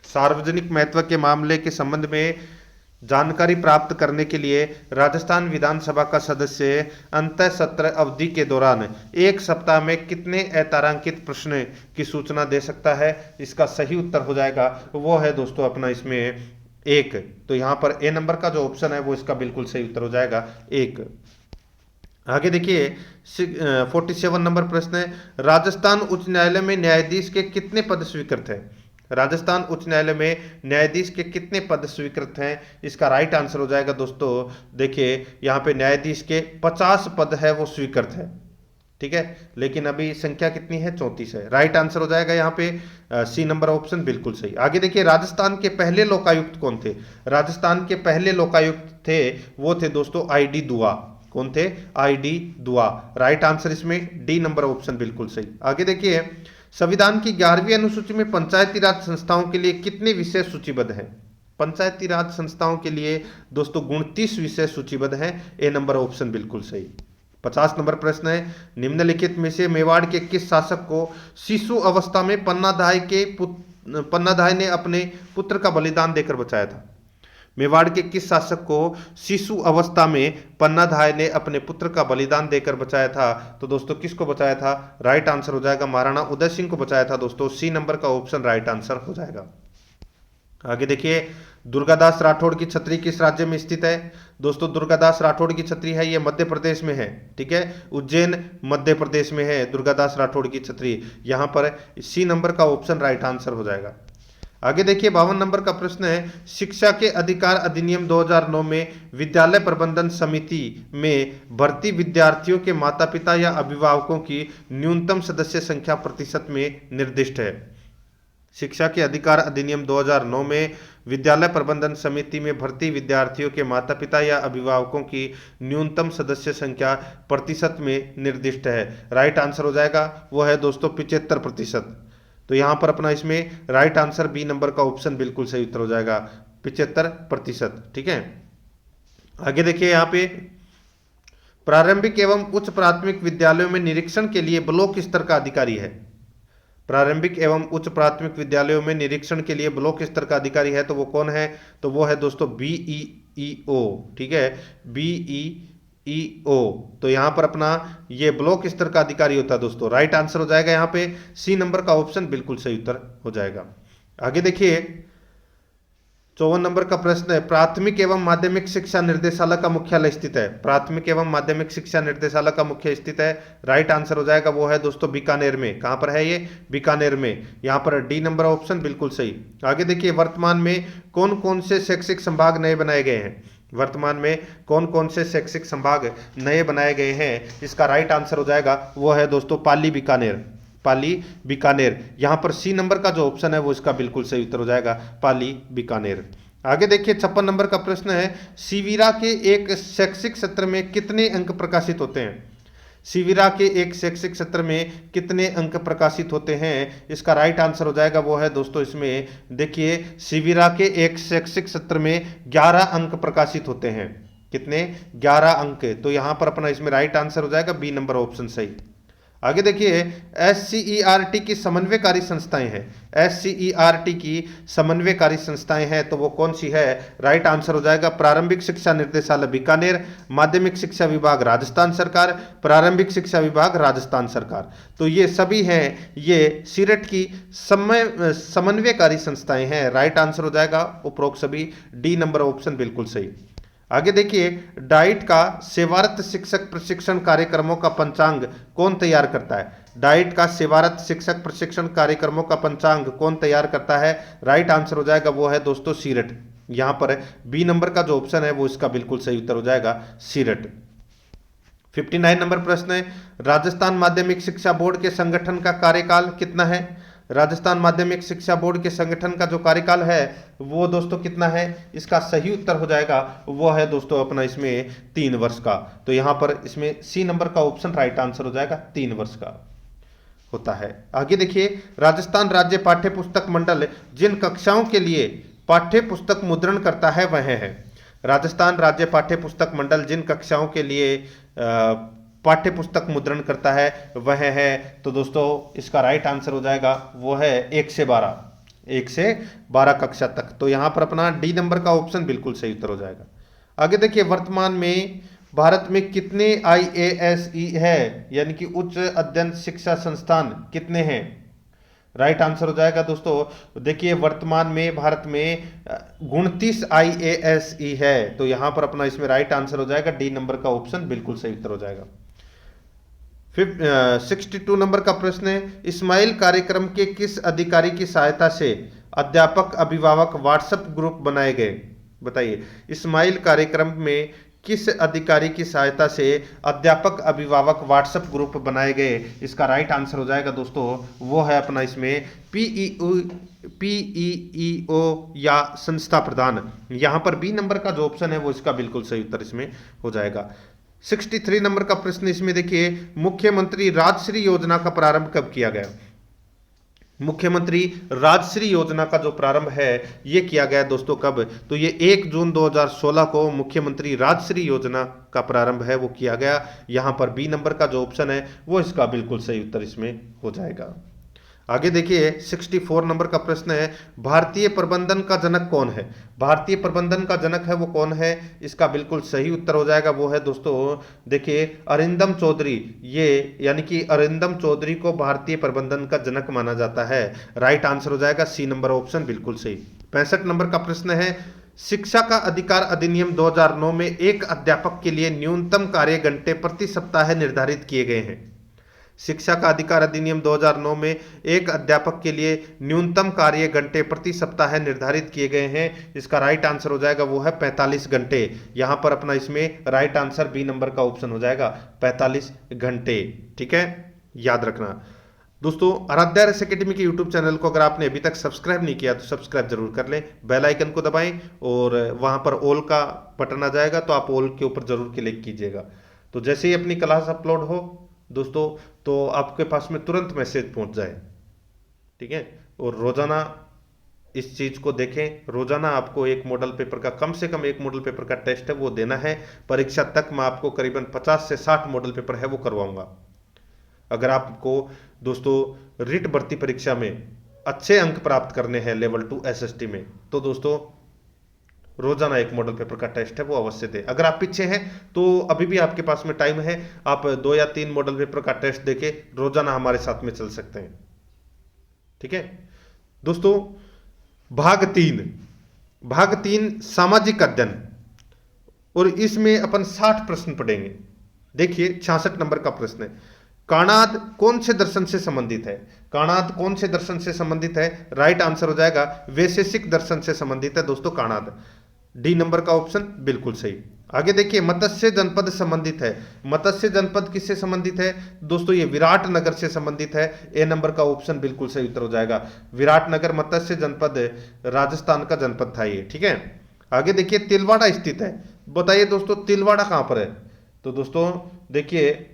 Speaker 1: सार्वजनिक महत्व के मामले के संबंध में जानकारी प्राप्त करने के लिए राजस्थान विधानसभा का सदस्य अंतः सत्र अवधि के दौरान 1 सप्ताह में कितने अतारांकित प्रश्न की सूचना दे सकता है? इसका सही उत्तर हो जाएगा वो है दोस्तों अपना इसमें 1। तो यहां पर ए नंबर का जो ऑप्शन है वो इसका बिल्कुल सही उत्तर हो जाएगा 1। आगे देखिए, 47 नंबर प्रश्न है, राजस्थान उच्च न्यायालय में न्यायाधीश के कितने पद स्वीकृत हैं? राजस्थान उच्च न्यायालय में न्यायाधीश के कितने पद स्वीकृत हैं? इसका राइट आंसर हो जाएगा दोस्तों, देखिए यहाँ पे न्यायाधीश के 50 पद है वो स्वीकृत है। ठीक है, लेकिन अभी संख्या कितनी है? 34 है। राइट आंसर हो जाएगा यहाँ पे सी नंबर ऑप्शन बिल्कुल सही। आगे देखिए, राजस्थान के पहले लोकायुक्त कौन थे? राजस्थान के पहले लोकायुक्त थे वो थे दोस्तों ID दुआ। कौन थे? ID दुआ। राइट आंसर इसमें डी नंबर ऑप्शन बिल्कुल सही। आगे देखिए, संविधान की 11वीं अनुसूची में पंचायती राज संस्थाओं के लिए कितने विषय सूचीबद्ध हैं? पंचायती राज संस्थाओं के लिए दोस्तों 29 विषय सूचीबद्ध हैं। ए नंबर ऑप्शन बिल्कुल सही। 50 नंबर प्रश्न है, निम्नलिखित में से मेवाड़ के किस शासक को शिशु अवस्था में पन्नाधाय ने अपने पुत्र का बलिदान देकर बचाया था? मेवाड़ के किस शासक को शिशु अवस्था में पन्नाधाय ने अपने पुत्र का बलिदान देकर बचाया था? तो दोस्तों किसको बचाया था? राइट आंसर हो जाएगा महाराणा उदय सिंह को बचाया था दोस्तों। सी नंबर का ऑप्शन राइट आंसर हो जाएगा। आगे देखिए, दुर्गादास राठौड़ की छतरी किस राज्य में स्थित है? दोस्तों दुर्गादास राठौड़ की छतरी है ये मध्य प्रदेश में है, ठीक है, उज्जैन मध्य प्रदेश में है दुर्गादास राठौड़ की छतरी। यहाँ पर सी नंबर का ऑप्शन राइट आंसर हो जाएगा। आगे देखिए 52 नंबर का प्रश्न है, शिक्षा के अधिकार अधिनियम 2009 में विद्यालय प्रबंधन समिति में भर्ती विद्यार्थियों के माता पिता या अभिभावकों की न्यूनतम सदस्य संख्या प्रतिशत में निर्दिष्ट है। शिक्षा के अधिकार अधिनियम 2009 में विद्यालय प्रबंधन समिति में भर्ती विद्यार्थियों के माता पिता या अभिभावकों की न्यूनतम सदस्य संख्या प्रतिशत में निर्दिष्ट है। राइट आंसर हो जाएगा वो है दोस्तों 75%। तो यहाँ पर अपना इसमें राइट आंसर बी नंबर का ऑप्शन बिल्कुल सही उत्तर हो जाएगा, 75%, ठीक है। आगे देखिए यहाँ पे, प्रारंभिक एवं उच्च प्राथमिक विद्यालयों में निरीक्षण के लिए ब्लॉक स्तर का अधिकारी है। प्रारंभिक एवं उच्च प्राथमिक विद्यालयों में निरीक्षण के लिए ब्लॉक स्तर का अधिकारी है, तो वो कौन है? तो वो है दोस्तों BEEO, ठीक है, BEEO। तो यहाँ पर अपना ये ब्लॉक स्तर का अधिकारी होता है दोस्तों। राइट आंसर हो जाएगा यहाँ पे सी नंबर का ऑप्शन बिल्कुल सही उत्तर हो जाएगा। आगे देखिए 54 नंबर का प्रश्न है, प्राथमिक एवं माध्यमिक शिक्षा निर्देशालय का मुख्यालय स्थित है। प्राथमिक एवं माध्यमिक शिक्षा निर्देशालय का मुख्य स्थित है, राइट आंसर हो जाएगा वो है दोस्तों बीकानेर में। कहां पर है ये? बीकानेर में। यहां पर डी नंबर ऑप्शन बिल्कुल सही। आगे देखिए, वर्तमान में कौन कौन से शैक्षिक संभाग नए बनाए गए हैं? वर्तमान में कौन कौन से शैक्षिक संभाग नए बनाए गए हैं? इसका राइट आंसर हो जाएगा वो है दोस्तों पाली बीकानेर, पाली बीकानेर। यहां पर सी नंबर का जो ऑप्शन है वो इसका बिल्कुल सही उत्तर हो जाएगा, पाली बीकानेर। आगे देखिए 56 नंबर का प्रश्न है, सीवीरा के एक शैक्षिक सत्र में कितने अंक प्रकाशित होते हैं? सीवीरा के एक शैक्षिक सत्र में कितने अंक प्रकाशित होते हैं? इसका राइट आंसर हो जाएगा वो है दोस्तों, इसमें देखिए सीवीरा के एक शैक्षिक सत्र में 11 अंक प्रकाशित होते हैं। कितने? 11 अंक। तो यहां पर अपना इसमें राइट आंसर हो जाएगा बी नंबर ऑप्शन सही। आगे देखिए SCERT की समन्वयकारी संस्थाएं हैं। SCERT की समन्वयकारी संस्थाएं हैं, तो वो कौन सी है? राइट आंसर हो जाएगा प्रारंभिक शिक्षा निर्देशालय बीकानेर, माध्यमिक शिक्षा विभाग राजस्थान सरकार, प्रारंभिक शिक्षा विभाग राजस्थान सरकार। तो ये सभी हैं, ये सीरेट की समन्वयकारी संस्थाएं हैं। राइट आंसर हो जाएगा उपरोक्त सभी, डी नंबर ऑप्शन बिल्कुल सही। आगे देखिए, डाइट का सेवारत शिक्षक प्रशिक्षण कार्यक्रमों का पंचांग कौन तैयार करता है? डाइट का सेवारत शिक्षक प्रशिक्षण कार्यक्रमों का पंचांग कौन तैयार करता है? राइट आंसर हो जाएगा वो है दोस्तों सीरेट। यहां पर बी नंबर का जो ऑप्शन है वो इसका बिल्कुल सही उत्तर हो जाएगा, सीरेट। 59 नंबर प्रश्न है, राजस्थान माध्यमिक शिक्षा बोर्ड के संगठन का कार्यकाल कितना है? राजस्थान माध्यमिक शिक्षा बोर्ड के संगठन का जो कार्यकाल है वो दोस्तों कितना है? इसका सही उत्तर हो जाएगा वो है दोस्तों अपना इसमें 3 वर्ष का। तो यहां पर इसमें सी नंबर का ऑप्शन राइट आंसर हो जाएगा, 3 वर्ष का होता है। आगे देखिए, राजस्थान राज्य पाठ्य पुस्तक मंडल जिन कक्षाओं के लिए पाठ्य पुस्तक मुद्रण करता है वह है। राजस्थान राज्य पाठ्य पुस्तक मंडल जिन कक्षाओं के लिए पाठ्य पुस्तक मुद्रण करता है वह है, तो दोस्तों इसका राइट आंसर हो जाएगा वो है 1 से 12 कक्षा तक। तो यहां पर अपना डी नंबर का ऑप्शन बिल्कुल सही उत्तर हो जाएगा। आगे देखिए, वर्तमान में भारत में कितने IASE है, यानी कि उच्च अध्ययन शिक्षा संस्थान कितने हैं? राइट आंसर हो जाएगा दोस्तों, देखिए वर्तमान में भारत में 29 IASE है। तो यहां पर अपना इसमें राइट आंसर हो जाएगा डी नंबर का ऑप्शन बिल्कुल सही उत्तर हो जाएगा। 62 नंबर का प्रश्न है, इस्माइल कार्यक्रम के किस अधिकारी की सहायता से अध्यापक अभिभावक व्हाट्सएप ग्रुप बनाए गए? बताइए, इस्माइल कार्यक्रम में किस अधिकारी की सहायता से अध्यापक अभिभावक व्हाट्सएप ग्रुप बनाए गए? इसका राइट आंसर हो जाएगा दोस्तों वो है अपना इसमें PEEO या संस्था प्रधान। यहां पर बी नंबर का जो ऑप्शन है वो इसका बिल्कुल सही उत्तर इसमें हो जाएगा। 63 नंबर का प्रश्न इसमें देखिए, मुख्यमंत्री राजश्री योजना का प्रारंभ कब किया गया? मुख्यमंत्री राजश्री योजना का जो प्रारंभ है ये किया गया दोस्तों कब? तो ये 1 जून 2016 को मुख्यमंत्री राजश्री योजना का प्रारंभ है वो किया गया। यहां पर बी नंबर का जो ऑप्शन है वो इसका बिल्कुल सही उत्तर इसमें हो जाएगा। आगे देखिए 64 नंबर का प्रश्न है, भारतीय प्रबंधन का जनक कौन है? भारतीय प्रबंधन का जनक है वो कौन है? इसका बिल्कुल सही उत्तर हो जाएगा वो है दोस्तों, देखिए अरिंदम चौधरी। ये यानी कि अरिंदम चौधरी को भारतीय प्रबंधन का जनक माना जाता है। राइट आंसर हो जाएगा सी नंबर ऑप्शन बिल्कुल सही। 65 नंबर का प्रश्न है, शिक्षा का अधिकार अधिनियम 2009 में एक अध्यापक के लिए न्यूनतम कार्य घंटे प्रति सप्ताह निर्धारित किए गए हैं। शिक्षा का अधिकार अधिनियम 2009 में एक अध्यापक के लिए न्यूनतम कार्य घंटे प्रति सप्ताह निर्धारित किए गए हैं। इसका राइट आंसर हो जाएगा वो है 45 घंटे। यहां पर अपना इसमें राइट आंसर बी नंबर का ऑप्शन हो जाएगा 45 घंटे। ठीक है, याद रखना दोस्तों। आराध्या RS एकेडमी के यूट्यूब चैनल को अगर आपने अभी तक सब्सक्राइब नहीं किया तो सब्सक्राइब जरूर कर लें, बेल आइकन को दबाएं और वहां पर ऑल का बटन आ जाएगा तो आप ऑल के ऊपर जरूर क्लिक कीजिएगा। तो जैसे ही अपनी क्लास अपलोड हो दोस्तों तो आपके पास में तुरंत मैसेज पहुंच जाए। ठीक है, और रोजाना इस चीज को देखें। रोजाना आपको एक मॉडल पेपर का, कम से कम एक मॉडल पेपर का टेस्ट है वो देना है। परीक्षा तक मैं आपको करीबन 50 से 60 मॉडल पेपर है वो करवाऊंगा। अगर आपको दोस्तों रिट भर्ती परीक्षा में अच्छे अंक प्राप्त करने हैं लेवल 2 SST में, तो दोस्तों रोजाना एक मॉडल पेपर का टेस्ट है वो अवश्य दें। अगर आप पीछे हैं तो अभी भी आपके पास में टाइम है, आप 2 या 3 मॉडल पेपर का टेस्ट देके रोजाना हमारे साथ में चल सकते हैं। ठीक है दोस्तों, भाग 3 सामाजिक अध्ययन, और इसमें अपन 60 प्रश्न पढ़ेंगे। देखिए 66 नंबर का प्रश्न है, काणाद कौन से दर्शन से संबंधित है? काणाद कौन से दर्शन से संबंधित है? राइट आंसर हो जाएगा वैशेषिक दर्शन से संबंधित है दोस्तों काणाद। डी नंबर का ऑप्शन बिल्कुल सही। आगे देखिए, मत्स्य जनपद संबंधित है। मत्स्य जनपद किससे संबंधित है दोस्तों? ये विराट नगर से संबंधित है। ए नंबर का ऑप्शन बिल्कुल सही उत्तर हो जाएगा। विराट नगर मत्स्य जनपद राजस्थान का जनपद था ये। ठीक है, आगे देखिए, तिलवाड़ा स्थित है। बताइए दोस्तों तिलवाड़ा कहां पर है? तो दोस्तों देखिए,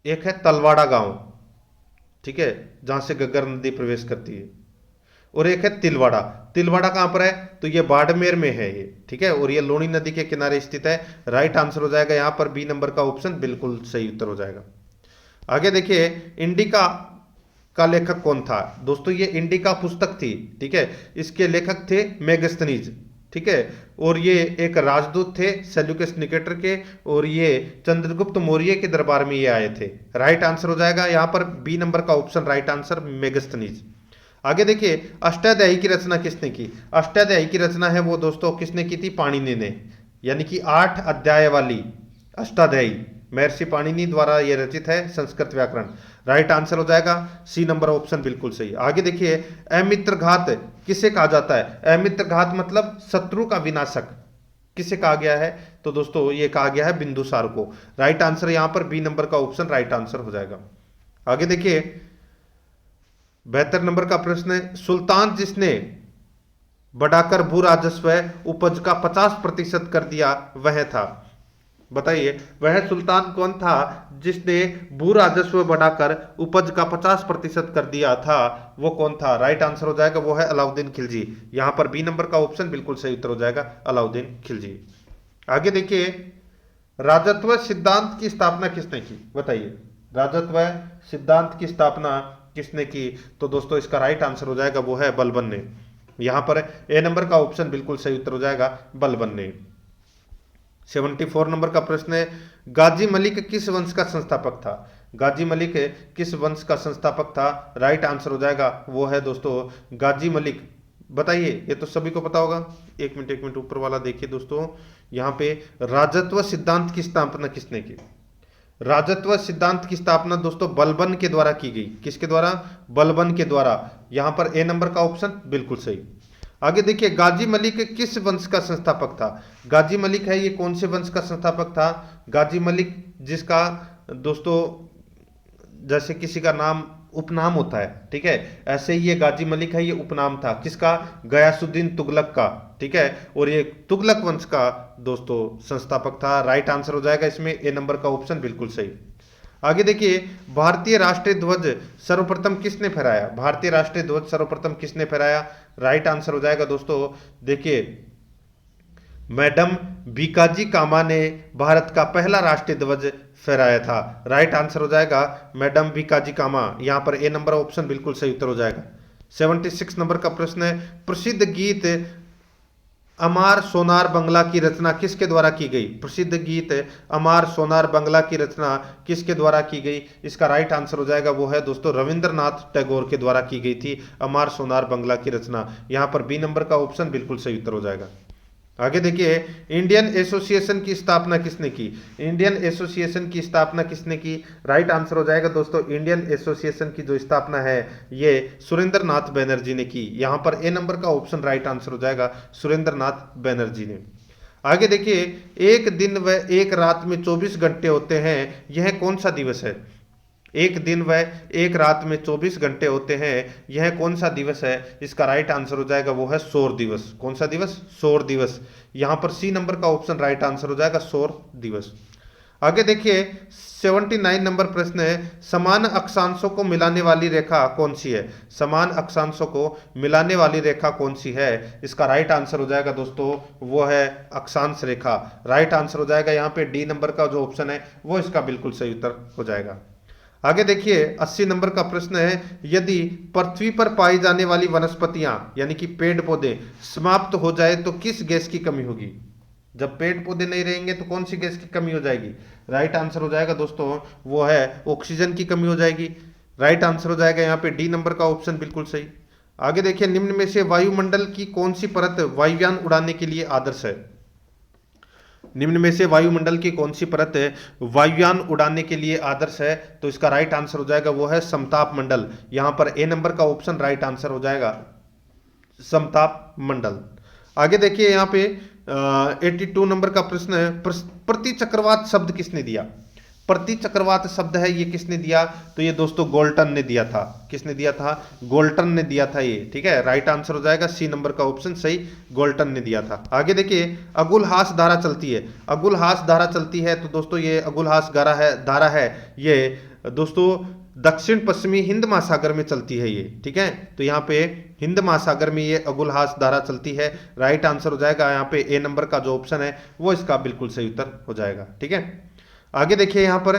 Speaker 1: एक है तलवाड़ा गांव, ठीक है, जहां से घग्गर नदी प्रवेश करती है, और एक है तिलवाड़ा। तिलवाड़ा कहां पर है? तो ये बाड़मेर में है ये। ठीक है, और ये लोनी नदी के किनारे स्थित है। राइट आंसर हो जाएगा यहां पर बी नंबर का ऑप्शन बिल्कुल सही उत्तर हो जाएगा। आगे देखिए, इंडिका का लेखक कौन था दोस्तों? ये इंडिका पुस्तक थी। ठीक है, इसके लेखक थे मेगस्थनीज। ठीक है, और ये एक राजदूत थे सेल्यूकस निकेटर के, और ये चंद्रगुप्त मौर्य के दरबार में ये आए थे। राइट आंसर हो जाएगा यहां पर बी नंबर का ऑप्शन राइट आंसर मेगस्थनीज। आगे देखिए, अष्टाध्यायी की रचना किसने की? अष्टाध्यायी की रचना है वो दोस्तों किसने की थी? पाणिनि ने, यानी कि 8 अध्याय वाली अष्टाध्यायी महर्षि पाणिनि द्वारा यह रचित है संस्कृत व्याकरण। राइट आंसर हो जाएगा सी नंबर ऑप्शन बिल्कुल सही। आगे देखिए, अमित्र घात किसे कहा जाता है? अमित्र घात मतलब शत्रु का विनाशक किसे कहा गया है? तो दोस्तों ये कहा गया है बिंदुसार को। राइट आंसर यहां पर बी नंबर का ऑप्शन राइट आंसर हो जाएगा। आगे देखिए, 72 नंबर का प्रश्न है, सुल्तान जिसने बढ़ाकर भू राजस्व उपज का 50% कर दिया वह था। बताइए वह सुल्तान कौन था जिसने भू राजस्व बढ़ाकर उपज का 50% कर दिया था? वो कौन था? राइट आंसर हो जाएगा वो है अलाउद्दीन खिलजी। यहां पर बी नंबर का ऑप्शन बिल्कुल सही उत्तर हो जाएगा अलाउद्दीन खिलजी। आगे देखिए, राजत्व सिद्धांत की स्थापना किसने की? बताइए राजत्व सिद्धांत की स्थापना किसने की? तो दोस्तों इसका राइट आंसर हो जाएगा वो है बलबन ने। यहां पर ए नंबर का ऑप्शन बिल्कुल सही उत्तर हो जाएगा बलबन ने। 74 नंबर का प्रश्न है, गाजी मलिक किस वंश का संस्थापक था? गाजी मलिक किस वंश का संस्थापक था? राइट आंसर हो जाएगा वो है दोस्तों गाजी मलिक। बताइए, ये तो सभी को पता होगा। एक मिनट ऊपर वाला देखिए दोस्तों, यहाँ पे राजत्व सिद्धांत की स्थापना किसने की? राजत्व सिद्धांत की स्थापना दोस्तों बलबन के द्वारा की गई। किसके द्वारा? बलबन के द्वारा। यहां पर ए नंबर का ऑप्शन बिल्कुल सही। आगे देखिए, गाजी मलिक किस वंश का संस्थापक था? गाजी मलिक है ये कौन से वंश का संस्थापक था? गाजी मलिक जिसका दोस्तों जैसे किसी का नाम उपनाम होता है, ठीक है, ऐसे ही ये गाजी मलिक है ये उपनाम था। किसका? गयासुद्दीन तुगलक का। ठीक है, और ये तुगलक वंश का दोस्तों संस्थापक था। राइट आंसर हो जाएगा इसमें ए नंबर का ऑप्शन बिल्कुल सही। आगे देखिए, भारतीय राष्ट्रीय ध्वज सर्वप्रथम किसने फहराया? भारतीय राष्ट्रीय ध्वज सर्वप्रथम किसने फहराया? राइट आंसर हो जाएगा दोस्तों देखिए, मैडम भीकाजी कामा ने भारत का पहला राष्ट्रीय ध्वज फहराया था। राइट आंसर हो जाएगा मैडम भीकाजी कामा। यहां पर ए नंबर ऑप्शन बिल्कुल सही उत्तर हो जाएगा। 76 नंबर का प्रश्न है, प्रसिद्ध गीत अमार सोनार बंगला की रचना किसके द्वारा की गई? प्रसिद्ध गीत अमार सोनार बंगला की रचना किसके द्वारा की गई? इसका राइट आंसर हो जाएगा वो है दोस्तों रविंद्रनाथ टैगोर के द्वारा की गई थी अमार सोनार बंगला की रचना। यहां पर बी नंबर का ऑप्शन बिल्कुल सही उत्तर हो जाएगा। आगे देखिए, इंडियन एसोसिएशन की स्थापना किसने की? इंडियन एसोसिएशन की स्थापना किसने की? राइट आंसर हो जाएगा दोस्तों इंडियन एसोसिएशन की जो स्थापना है ये सुरेंद्र नाथ बैनर्जी ने की। यहां पर ए नंबर का ऑप्शन राइट आंसर हो जाएगा सुरेंद्र नाथ बैनर्जी ने। आगे देखिए, एक दिन व एक रात में 24 घंटे होते हैं, यह कौन सा दिवस है? एक दिन व एक रात में 24 घंटे होते हैं, यह कौन सा दिवस है? इसका राइट आंसर हो जाएगा वो है सौर दिवस। कौन सा दिवस? सौर दिवस। यहां पर सी नंबर का ऑप्शन राइट आंसर हो जाएगा सौर दिवस। आगे देखिए, 79 नंबर प्रश्न है, समान अक्षांशों को मिलाने वाली रेखा कौन सी है? समान अक्षांशों को मिलाने वाली रेखा कौन सी है? इसका राइट आंसर हो जाएगा दोस्तों वो है अक्षांश रेखा। राइट आंसर हो जाएगा यहाँ पे डी नंबर का जो ऑप्शन है वो इसका बिल्कुल सही उत्तर हो जाएगा। आगे देखिए, 80 नंबर का प्रश्न है, यदि पृथ्वी पर पाई जाने वाली वनस्पतियां यानी कि पेड़ पौधे समाप्त हो जाए तो किस गैस की कमी होगी? जब पेड़ पौधे नहीं रहेंगे तो कौन सी गैस की कमी हो जाएगी? राइट आंसर हो जाएगा दोस्तों वो है ऑक्सीजन की कमी हो जाएगी। राइट आंसर हो जाएगा यहाँ पे डी नंबर का ऑप्शन बिल्कुल सही। आगे देखिए, निम्न में से वायुमंडल की कौन सी परत वायुयान उड़ाने के लिए आदर्श है? निम्न में से वायुमंडल की कौन सी परत है वायुयान उड़ाने के लिए आदर्श है? तो इसका राइट आंसर हो जाएगा वो है समताप मंडल। यहां पर ए नंबर का ऑप्शन राइट आंसर हो जाएगा समताप मंडल। आगे देखिए यहाँ पे 82 नंबर का प्रश्न है, प्रति चक्रवात शब्द किसने दिया? प्रति चक्रवात शब्द है ये किसने दिया? तो ये दोस्तों गोल्टन ने दिया था। किसने दिया था? गोल्टन ने दिया था ये। ठीक है, राइट आंसर हो जाएगा सी नंबर का ऑप्शन सही, गोल्टन ने दिया था। आगे देखिए, अगुलहास धारा चलती है। अगुलहास धारा चलती है तो दोस्तों ये अगुलहास धारा है ये दोस्तों दक्षिण पश्चिमी हिंद महासागर में चलती है ये। ठीक है, तो यहाँ पे हिंद महासागर में ये अगुलहास धारा चलती है। राइट आंसर हो जाएगा यहाँ पे ए नंबर का जो ऑप्शन है वो इसका बिल्कुल सही उत्तर हो जाएगा। ठीक है, आगे देखिए यहाँ पर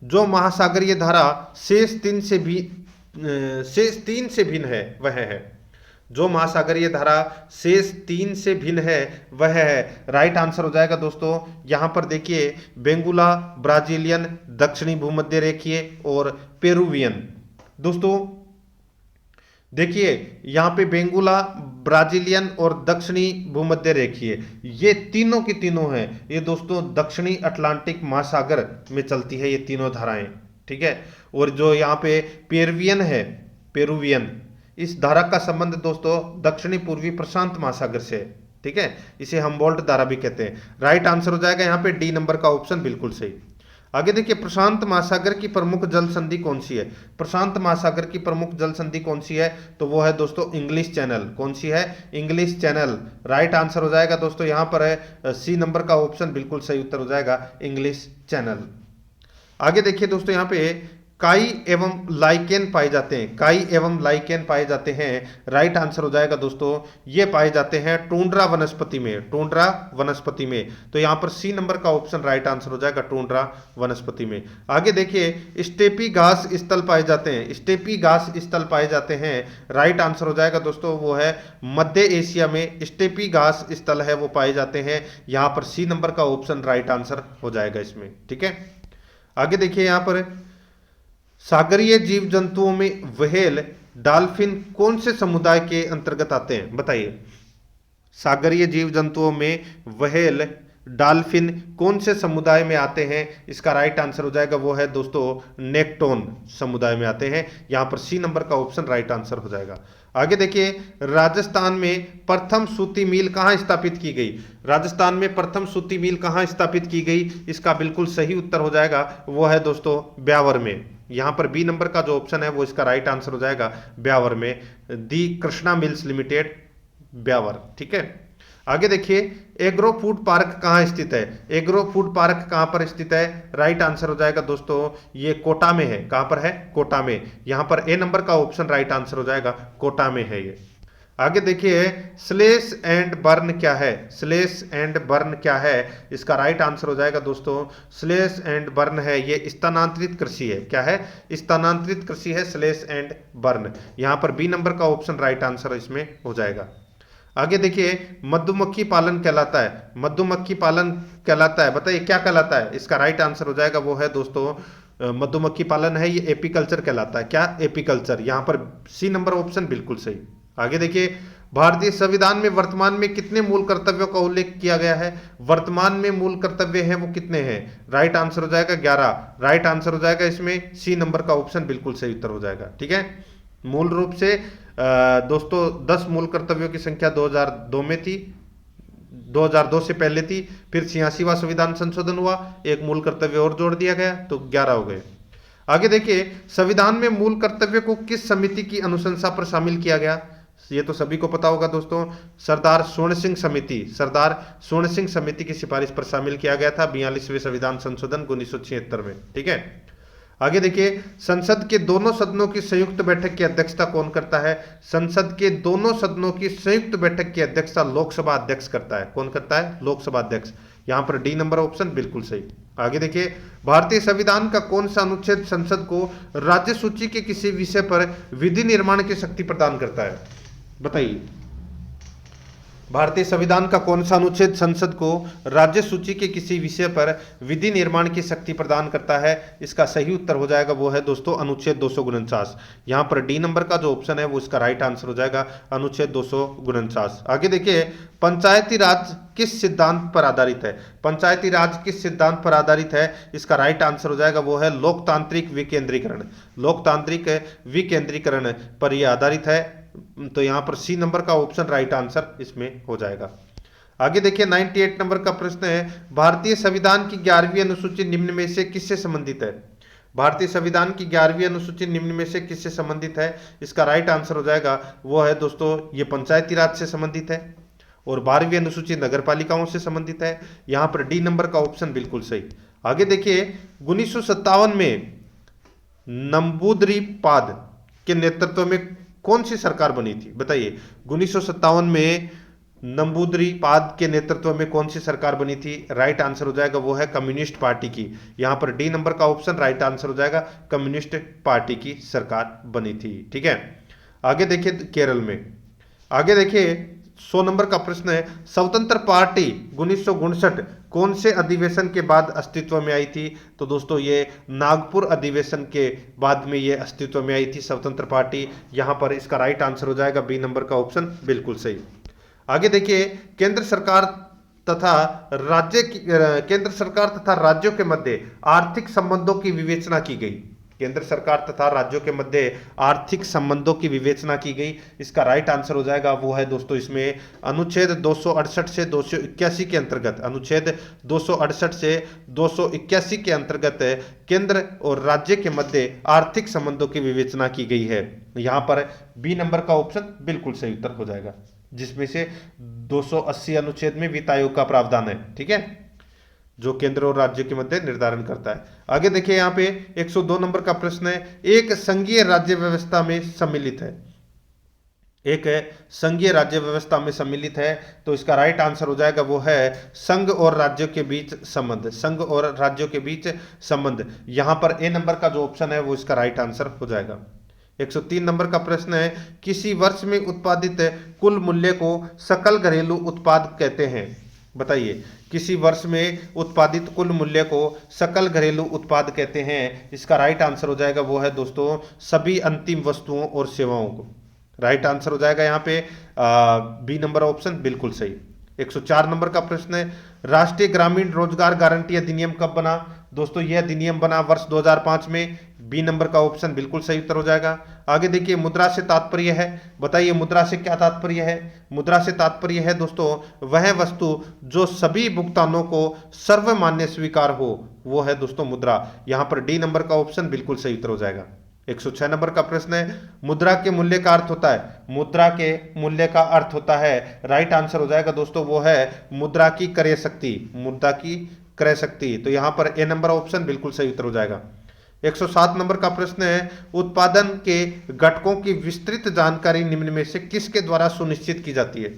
Speaker 1: जो महासागरीय धारा शेष तीन से भिन्न है वह है। जो महासागरीय धारा शेष तीन से भिन्न है वह है। राइट आंसर हो जाएगा दोस्तों यहाँ पर देखिए बेंगुला, ब्राजीलियन, दक्षिणी भूमध्य रेखीय और पेरुवियन। दोस्तों देखिए यहाँ पे बेंगुला, ब्राजीलियन और दक्षिणी भूमध्य रेखीय ये तीनों की तीनों हैं ये दोस्तों दक्षिणी अटलांटिक महासागर में चलती है ये तीनों धाराएं। ठीक है, और जो यहाँ पे पेरुवियन है, पेरुवियन, इस धारा का संबंध दोस्तों दक्षिणी पूर्वी प्रशांत महासागर से है। ठीक है, इसे हम्बोल्ट धारा भी कहते हैं। राइट आंसर हो जाएगा यहाँ पे डी नंबर का ऑप्शन बिल्कुल सही। आगे देखिए, प्रशांत महासागर की प्रमुख जल संधि कौन सी है? प्रशांत महासागर की प्रमुख जल संधि कौन सी है? तो वो है दोस्तों इंग्लिश चैनल। कौन सी है? English channel. राइट आंसर हो जाएगा दोस्तों यहाँ पर है सी नंबर का ऑप्शन बिल्कुल सही उत्तर हो जाएगा इंग्लिश चैनल। आगे देखिए दोस्तों यहाँ पे काई एवं लाइकेन पाए जाते हैं। काई एवं लाइकेन पाए जाते हैं। राइट आंसर हो जाएगा दोस्तों ये पाए जाते हैं टुंड्रा वनस्पति में। टुंड्रा वनस्पति में, तो यहां पर सी नंबर का ऑप्शन राइट आंसर हो जाएगा टुंड्रा वनस्पति में। आगे देखिए, स्टेपी घास स्थल पाए जाते हैं। स्टेपी घास स्थल पाए जाते हैं। राइट आंसर हो जाएगा दोस्तों वो है मध्य एशिया में स्टेपी घास स्थल है वो पाए जाते हैं। यहां पर सी नंबर का ऑप्शन राइट आंसर हो जाएगा इसमें। ठीक है, आगे देखिए यहां पर सागरीय जीव जंतुओं में व्हेल, डॉल्फिन कौन से समुदाय के अंतर्गत आते हैं? बताइए, सागरीय जीव जंतुओं में व्हेल, डॉल्फिन कौन से समुदाय में आते हैं? इसका राइट आंसर हो जाएगा वो है दोस्तों नेक्टोन समुदाय में आते हैं। यहां पर सी नंबर का ऑप्शन राइट आंसर हो जाएगा। आगे देखिए, राजस्थान में प्रथम सूती मिल कहां स्थापित की गई? राजस्थान में प्रथम सूती मिल कहां स्थापित की गई? इसका बिल्कुल सही उत्तर हो जाएगा वो है दोस्तों ब्यावर में। यहां पर बी नंबर का जो ऑप्शन है वो इसका राइट आंसर हो जाएगा ब्यावर में, दी कृष्णा मिल्स लिमिटेड, ब्यावर। ठीक है, आगे देखिए, एग्रो फूड पार्क कहाँ स्थित है? एग्रो फूड पार्क कहाँ पर स्थित है? राइट आंसर हो जाएगा दोस्तों ये कोटा में है। कहाँ पर है? कोटा में। यहाँ पर ए नंबर का ऑप्शन राइट आंसर हो जाएगा कोटा में है ये। आगे देखिए, स्लेश एंड बर्न क्या है? स्लेश एंड बर्न क्या है? इसका राइट आंसर हो जाएगा दोस्तों स्लेश एंड बर्न है ये स्थानांतरित कृषि है। क्या है? स्थानांतरित कृषि है स्लेश एंड बर्न। यहाँ पर बी नंबर का ऑप्शन राइट आंसर इसमें हो जाएगा। आगे देखिए, मधुमक्खी पालन कहलाता है, मधुमक्खी पालन कहलाता है, बताइए क्या कहलाता है? इसका राइट आंसर हो जाएगा वो है दोस्तों मधुमक्खी पालन है, ये एपीकल्चर कहलाता है। क्या? एपीकल्चर। यहां पर सी नंबर ऑप्शन बिल्कुल सही। आगे देखिए, भारतीय संविधान में वर्तमान में कितने मूल कर्तव्यों का उल्लेख किया गया है? वर्तमान में मूल कर्तव्य हैं वो कितने हैं? राइट आंसर हो जाएगा 11। राइट आंसर हो जाएगा इसमें सी नंबर का ऑप्शन बिल्कुल सही उत्तर हो जाएगा। ठीक है, मूल रूप से दोस्तों 10 मूल कर्तव्यों की संख्या 2002 में थी, 2002 से पहले थी, फिर 86वां संविधान संशोधन हुआ, एक मूल कर्तव्य और जोड़ दिया गया तो 11 हो गए। आगे देखिए, संविधान में मूल कर्तव्य को किस समिति की अनुशंसा पर शामिल किया गया? ये तो सभी को पता होगा दोस्तों, सरदार स्वर्ण सिंह समिति, सरदार स्वर्ण सिंह समिति की सिफारिश पर शामिल किया गया था 42वें संविधान संशोधन 1976 में। ठीक है, आगे देखिए, संसद के दोनों सदनों की संयुक्त बैठक की अध्यक्षता कौन करता है? संसद के दोनों सदनों की संयुक्त बैठक की अध्यक्षता लोकसभा अध्यक्ष करता है। कौन करता है? लोकसभा अध्यक्ष। यहां पर डी नंबर ऑप्शन बिल्कुल सही। आगे देखिए, भारतीय संविधान का कौन सा अनुच्छेद संसद को राज्य सूची के किसी विषय पर विधि निर्माण की शक्ति प्रदान करता है? बताइए, भारतीय संविधान का कौन सा अनुच्छेद संसद को राज्य सूची के किसी विषय पर विधि निर्माण की शक्ति प्रदान करता है? इसका सही उत्तर हो जाएगा वो है दोस्तों अनुच्छेद 249। यहां पर डी नंबर का जो ऑप्शन है वो इसका राइट आंसर हो जाएगा अनुच्छेद 249। आगे देखिए, पंचायती राज किस सिद्धांत पर आधारित है? पंचायती राज किस सिद्धांत पर आधारित है? इसका राइट आंसर हो जाएगा वो है लोकतांत्रिक विकेंद्रीकरण। लोकतांत्रिक विकेंद्रीकरण पर यह आधारित है, तो यहां पर सी नंबर का ऑप्शन राइट आंसर इसमें हो जाएगा। आगे देखिए, 98 नंबर का प्रश्न है, भारतीय संविधान की 11वीं अनुसूची निम्न में से किससे संबंधित है? भारतीय संविधान की 11वीं अनुसूची निम्न में से किससे संबंधित है? इसका राइट आंसर हो जाएगा वो है दोस्तों ये पंचायती राज से संबंधित है, और 12वीं अनुसूची नगर पालिकाओं से संबंधित है। यहां पर डी नंबर का ऑप्शन बिल्कुल सही। आगे देखिए, 1957 में नंबूद्रीपाद के नेतृत्व में कौन सी सरकार बनी थी? बताइए, 1957 में नंबूद्रीपाद के नेतृत्व में कौन सी सरकार बनी थी? राइट आंसर हो जाएगा वो है कम्युनिस्ट पार्टी की। यहां पर डी नंबर का ऑप्शन राइट आंसर हो जाएगा, कम्युनिस्ट पार्टी की सरकार बनी थी। ठीक है, आगे देखिए केरल में। आगे देखिए 100 नंबर का प्रश्न है, स्वतंत्र पार्टी 1959 कौन से अधिवेशन के बाद अस्तित्व में आई थी? तो दोस्तों ये नागपुर अधिवेशन के बाद में ये अस्तित्व में आई थी स्वतंत्र पार्टी। यहां पर इसका राइट आंसर हो जाएगा बी नंबर का ऑप्शन बिल्कुल सही। आगे देखिए, केंद्र सरकार तथा राज्यों के मध्य आर्थिक संबंधों की विवेचना की गई। केंद्र सरकार तथा राज्यों के मध्य आर्थिक संबंधों की विवेचना की गई। इसका राइट आंसर हो जाएगा वो है दोस्तों इसमें अनुच्छेद 268 से 281 के अंतर्गत, अनुच्छेद 268 से 281 के अंतर्गत केंद्र और राज्य के मध्य आर्थिक संबंधों की विवेचना की गई है। यहां पर बी नंबर का ऑप्शन बिल्कुल सही उत्तर हो जाएगा, जिसमें से 280 अनुच्छेद में वित्त आयोग का प्रावधान है। ठीक है, जो केंद्र और राज्य के मध्य निर्धारण करता है। आगे देखिए, यहां पे 102 नंबर का प्रश्न है, एक संघीय राज्य व्यवस्था में सम्मिलित है। एक संघीय राज्य व्यवस्था में सम्मिलित है, तो इसका राइट आंसर हो जाएगा वो है संघ और राज्यों के बीच संबंध। संघ और राज्यों के बीच संबंध, यहां पर ए नंबर का जो ऑप्शन है वो इसका राइट आंसर हो जाएगा। 103 नंबर का प्रश्न है, किसी वर्ष में उत्पादित कुल मूल्य को सकल घरेलू उत्पाद कहते हैं? बताइए, किसी वर्ष में उत्पादित कुल मूल्य को सकल घरेलू उत्पाद कहते हैं? इसका राइट आंसर हो जाएगा वो है दोस्तों सभी अंतिम वस्तुओं और सेवाओं को। राइट आंसर हो जाएगा यहाँ पे बी नंबर ऑप्शन बिल्कुल सही। 104 नंबर का प्रश्न है, राष्ट्रीय ग्रामीण रोजगार गारंटी अधिनियम कब बना? दोस्तों यह अधिनियम बना वर्ष 2005 में। बी नंबर का ऑप्शन बिल्कुल सही उत्तर हो जाएगा। आगे देखिए, मुद्रा से तात्पर्य है, बताइए मुद्रा से क्या तात्पर्य है? मुद्रा से तात्पर्य है दोस्तों वह वस्तु जो सभी भुगतानों को सर्वमान्य स्वीकार हो, वो है दोस्तों मुद्रा। यहां पर डी नंबर का ऑप्शन बिल्कुल सही उत्तर हो जाएगा। 106 नंबर का प्रश्न है, मुद्रा के मूल्य का अर्थ होता है? मुद्रा के मूल्य का अर्थ होता है, राइट आंसर हो जाएगा दोस्तों वो है मुद्रा की क्रय शक्ति। मुद्रा की क्रय शक्ति, तो यहां पर ए नंबर ऑप्शन बिल्कुल सही उत्तर हो जाएगा। 107 नंबर का प्रश्न है, उत्पादन के घटकों की विस्तृत जानकारी निम्न में से किसके द्वारा सुनिश्चित की जाती है?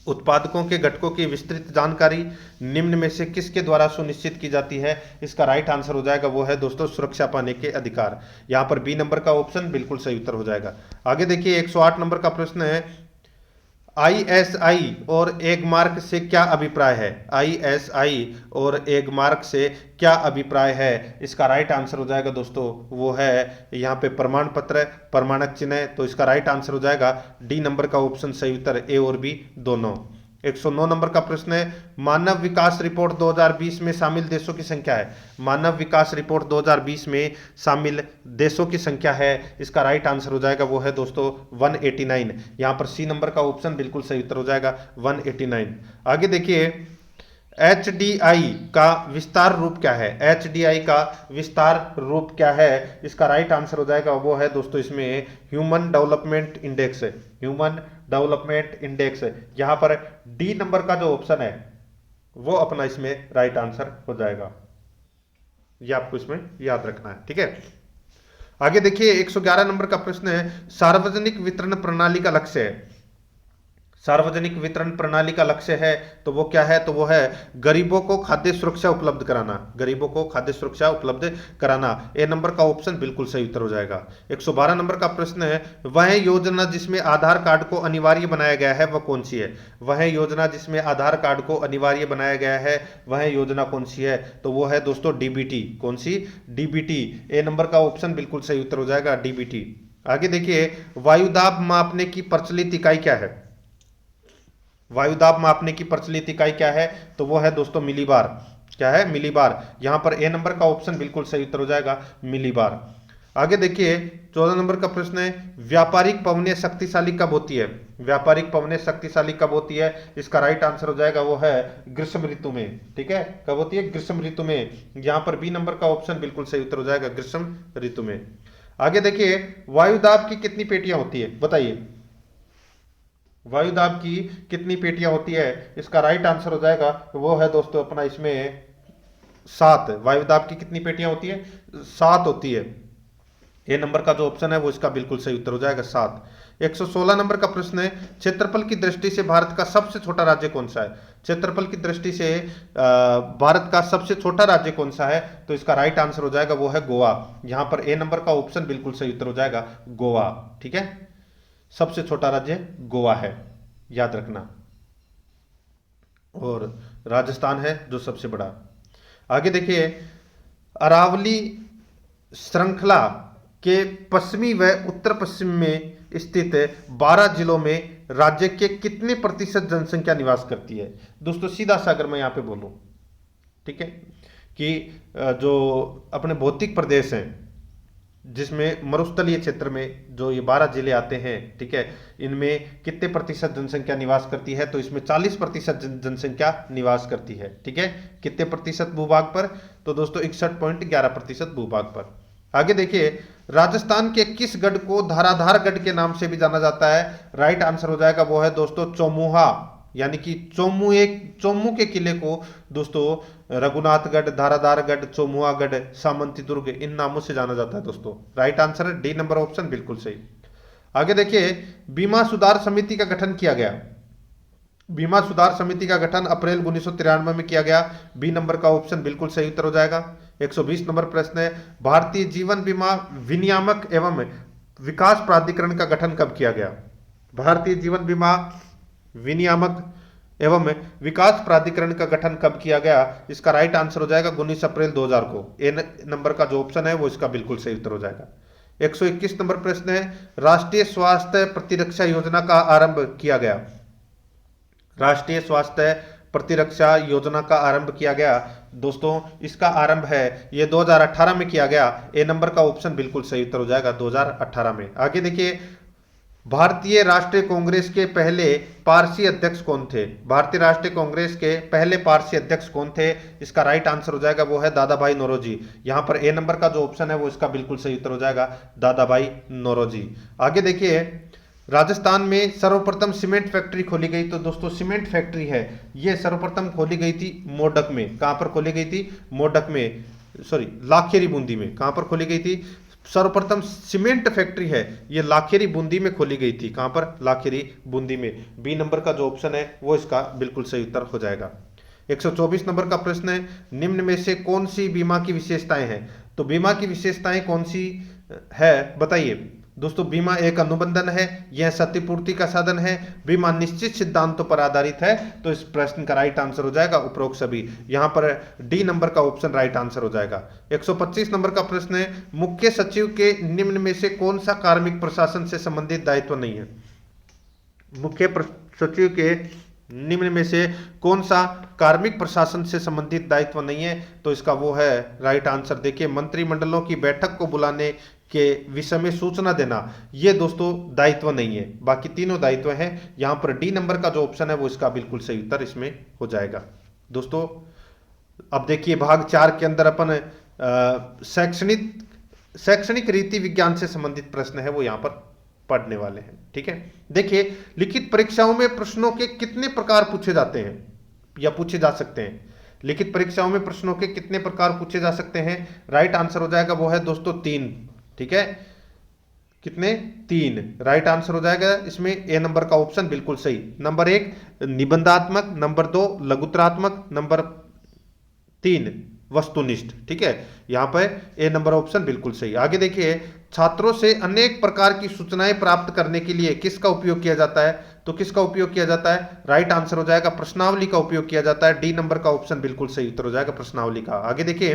Speaker 1: उत्पादकों के घटकों की विस्तृत जानकारी निम्न में से किसके द्वारा सुनिश्चित की जाती है? इसका राइट आंसर हो जाएगा वो है दोस्तों सुरक्षा पाने के अधिकार। यहां पर बी नंबर का ऑप्शन बिल्कुल सही उत्तर हो जाएगा। आगे देखिए 108 नंबर का प्रश्न है, आईएसआई और एगमार्क से क्या अभिप्राय है? आईएसआई और एगमार्क से क्या अभिप्राय है? इसका राइट आंसर हो जाएगा दोस्तों, वो है यहाँ पे प्रमाण पत्र, प्रमाणक चिन्ह है। तो इसका राइट आंसर हो जाएगा डी नंबर का ऑप्शन सही उत्तर, ए और बी दोनों। 109 नंबर का प्रश्न है, मानव विकास रिपोर्ट 2020 में शामिल देशों की संख्या है। मानव विकास रिपोर्ट 2020 में शामिल देशों की संख्या है, इसका राइट आंसर हो जाएगा वो है दोस्तों 189। यहां पर सी नंबर का ऑप्शन बिल्कुल सही उत्तर हो जाएगा 189। आगे देखिए, एचडीआई का विस्तार रूप क्या है? एचडीआई का विस्तार रूप क्या है? इसका राइट आंसर हो जाएगा वो है दोस्तों इसमें ह्यूमन डेवलपमेंट इंडेक्स है। ह्यूमन डेवलपमेंट इंडेक्स, यहां पर डी नंबर का जो ऑप्शन है वो अपना इसमें राइट आंसर हो जाएगा। ये आपको इसमें याद रखना है, ठीक है। आगे देखिए 111 नंबर का प्रश्न है, सार्वजनिक वितरण प्रणाली का लक्ष्य है। सार्वजनिक वितरण प्रणाली का लक्ष्य है तो वो क्या है? तो वो है गरीबों को खाद्य सुरक्षा उपलब्ध कराना। गरीबों को खाद्य सुरक्षा उपलब्ध कराना, ए नंबर का ऑप्शन बिल्कुल सही उत्तर हो जाएगा। 112 नंबर का प्रश्न है, वह योजना जिसमें आधार कार्ड को अनिवार्य बनाया गया है वह कौन सी है? वह योजना जिसमें आधार कार्ड को अनिवार्य बनाया गया है वह योजना कौन सी है? तो वो है दोस्तों डीबीटी। कौन सी? डीबीटी, ए नंबर का ऑप्शन बिल्कुल सही उत्तर हो जाएगा डीबीटी। आगे देखिए, वायुदाब मापने की प्रचलित इकाई क्या है? वायुदाब मापने की प्रचलित इकाई क्या है? तो वो है दोस्तों मिलीबार। क्या है? मिलीबार। यहां पर ए नंबर का ऑप्शन बिल्कुल सही उत्तर हो जाएगा मिलीबार। आगे देखिए 14 नंबर का प्रश्न है, व्यापारिक पवनें शक्तिशाली कब होती है? व्यापारिक पवनें शक्तिशाली कब होती है? इसका राइट आंसर हो जाएगा वो है ग्रीष्म ऋतु में। ठीक है, कब होती है? ग्रीष्म ऋतु में। यहां पर बी नंबर का ऑप्शन बिल्कुल सही उत्तर हो जाएगा ग्रीष्म ऋतु में। आगे देखिए, वायुदाब की कितनी पेटियां होती है? बताइए, वायुदाब की कितनी पेटियां होती है? इसका राइट आंसर हो जाएगा वो है दोस्तों अपना इसमें 7। वायुदाब की कितनी पेटियां होती है? 7 होती है। ए नंबर का जो ऑप्शन है वो इसका बिल्कुल सही उत्तर हो जाएगा 7। 116 नंबर का प्रश्न है, क्षेत्रफल की दृष्टि से भारत का सबसे छोटा राज्य कौन सा है? क्षेत्रफल की दृष्टि से भारत का सबसे छोटा राज्य कौन सा है? तो इसका राइट आंसर हो जाएगा वो है गोवा। यहां पर ए नंबर का ऑप्शन बिल्कुल सही उत्तर हो जाएगा गोवा। ठीक है, सबसे छोटा राज्य गोवा है, याद रखना। और राजस्थान है जो सबसे बड़ा। आगे देखिए, अरावली श्रृंखला के पश्चिमी व उत्तर पश्चिम में स्थित 12 जिलों में राज्य के कितने प्रतिशत जनसंख्या निवास करती है? दोस्तों सीधा सा अगर मैं यहां पे बोलूं, ठीक है, कि जो अपने भौतिक प्रदेश हैं जिसमें मरुस्थलीय क्षेत्र में जो ये 12 जिले आते हैं, ठीक है, इनमें कितने प्रतिशत जनसंख्या निवास करती है? तो इसमें 40% जनसंख्या निवास करती है। ठीक है, कितने प्रतिशत भूभाग पर? तो दोस्तों 61.11% भूभाग पर। आगे देखिए, राजस्थान के किस गढ़ को धाराधार गढ़ के नाम से भी जाना जाता है? राइट आंसर हो जाएगा वो है दोस्तों चौमुहा, यानी कि चोमू के किले को दोस्तों रघुनाथगढ़, धाराधारगढ़, चौमुआगढ़, सामंती दुर्ग इन नामों से जाना जाता है दोस्तों। राइट आंसर है डी नंबर ऑप्शन बिल्कुल सही। आगे देखिए, बीमा सुधार समिति का गठन किया गया। बीमा सुधार समिति का गठन अप्रैल 1993 में किया गया। बी नंबर का ऑप्शन बिल्कुल सही उत्तर हो जाएगा। 120 नंबर प्रश्न है, भारतीय जीवन बीमा विनियामक एवं विकास प्राधिकरण का गठन कब किया गया? भारतीय जीवन बीमा विनियामक एवं विकास प्राधिकरण का गठन कब किया गया? इसका राइट आंसर हो जाएगा 19 अप्रैल 2000 को। ए नंबर का जो ऑप्शन है वो इसका बिल्कुल सही उत्तर हो जाएगा। 121 नंबर प्रश्न है, राष्ट्रीय स्वास्थ्य प्रतिरक्षा योजना का आरंभ किया गया। राष्ट्रीय स्वास्थ्य प्रतिरक्षा योजना का आरंभ किया गया दोस्तों, इसका आरंभ है ये 2018 में किया गया। ए नंबर का ऑप्शन बिल्कुल सही उत्तर हो जाएगा 2018 में। आगे देखिए, भारतीय राष्ट्रीय कांग्रेस के पहले पारसी अध्यक्ष कौन थे? भारतीय राष्ट्रीय कांग्रेस के पहले पारसी अध्यक्ष कौन थे? इसका राइट आंसर हो जाएगा वो है दादा भाई नौरोजी। यहां पर ए नंबर का जो ऑप्शन है वो इसका बिल्कुल सही उत्तर हो जाएगा दादा भाई नौरोजी। आगे देखिए, राजस्थान में सर्वप्रथम सीमेंट फैक्ट्री खोली गई। तो दोस्तों सीमेंट फैक्ट्री है ये सर्वप्रथम खोली गई थी मोडक में। कहां पर खोली गई थी? मोडक में, सॉरी लाखेरी बूंदी में। कहां पर खोली गई थी? सर्वप्रथम सीमेंट फैक्ट्री है ये लाखेरी बूंदी में खोली गई थी। कहां पर? लाखेरी बूंदी में। बी नंबर का जो ऑप्शन है वो इसका बिल्कुल सही उत्तर हो जाएगा। 124 नंबर का प्रश्न है, निम्न में से कौन सी बीमा की विशेषताएं हैं? तो बीमा की विशेषताएं कौन सी है बताइए। दोस्तों बीमा एक अनुबंधन है, यह क्षतिपूर्ति का साधन है, बीमा निश्चित सिद्धांतों पर आधारित है। तो इस प्रश्न का राइट आंसर हो जाएगा उपरोक्त सभी। यहां पर डी नंबर का ऑप्शन राइट आंसर हो जाएगा। 125 नंबर का प्रश्न है, मुख्य सचिव के निम्न में से कौन सा कार्मिक प्रशासन से संबंधित दायित्व नहीं है? मुख्य सचिव के निम्न में से कौन सा कार्मिक प्रशासन से संबंधित दायित्व नहीं है? तो इसका वो है राइट आंसर, देखिए मंत्रिमंडलों की बैठक को बुलाने के विषय में सूचना देना, ये दोस्तों दायित्व नहीं है, बाकी तीनों दायित्व हैं। यहां पर डी नंबर का जो ऑप्शन है वो इसका बिल्कुल सही उत्तर इसमें हो जाएगा। दोस्तों अब देखिए भाग 4 के अंदर अपन शैक्षणिक रीति विज्ञान से संबंधित प्रश्न है वो यहां पर पढ़ने वाले हैं। ठीक है, देखिए लिखित परीक्षाओं में प्रश्नों के कितने प्रकार पूछे जाते हैं या पूछे जा सकते हैं? लिखित परीक्षाओं में प्रश्नों के कितने प्रकार पूछे जा सकते हैं? राइट आंसर हो जाएगा वो है दोस्तों 3। ठीक है, कितने? 3 राइट आंसर हो जाएगा इसमें। ए नंबर का ऑप्शन बिल्कुल सही। नंबर 1 निबंधात्मक, नंबर 2 लघुत्रात्मक, नंबर 3 वस्तुनिष्ठ। ठीक है, यहां पर ए नंबर ऑप्शन बिल्कुल सही। आगे देखिए, छात्रों से अनेक प्रकार की सूचनाएं प्राप्त करने के लिए किसका उपयोग किया जाता है? तो किसका उपयोग किया जाता है? राइट आंसर हो जाएगा प्रश्नावली का उपयोग किया जाता है। डी नंबर का ऑप्शन बिल्कुल सही उत्तर हो जाएगा प्रश्नावली का। आगे देखिए,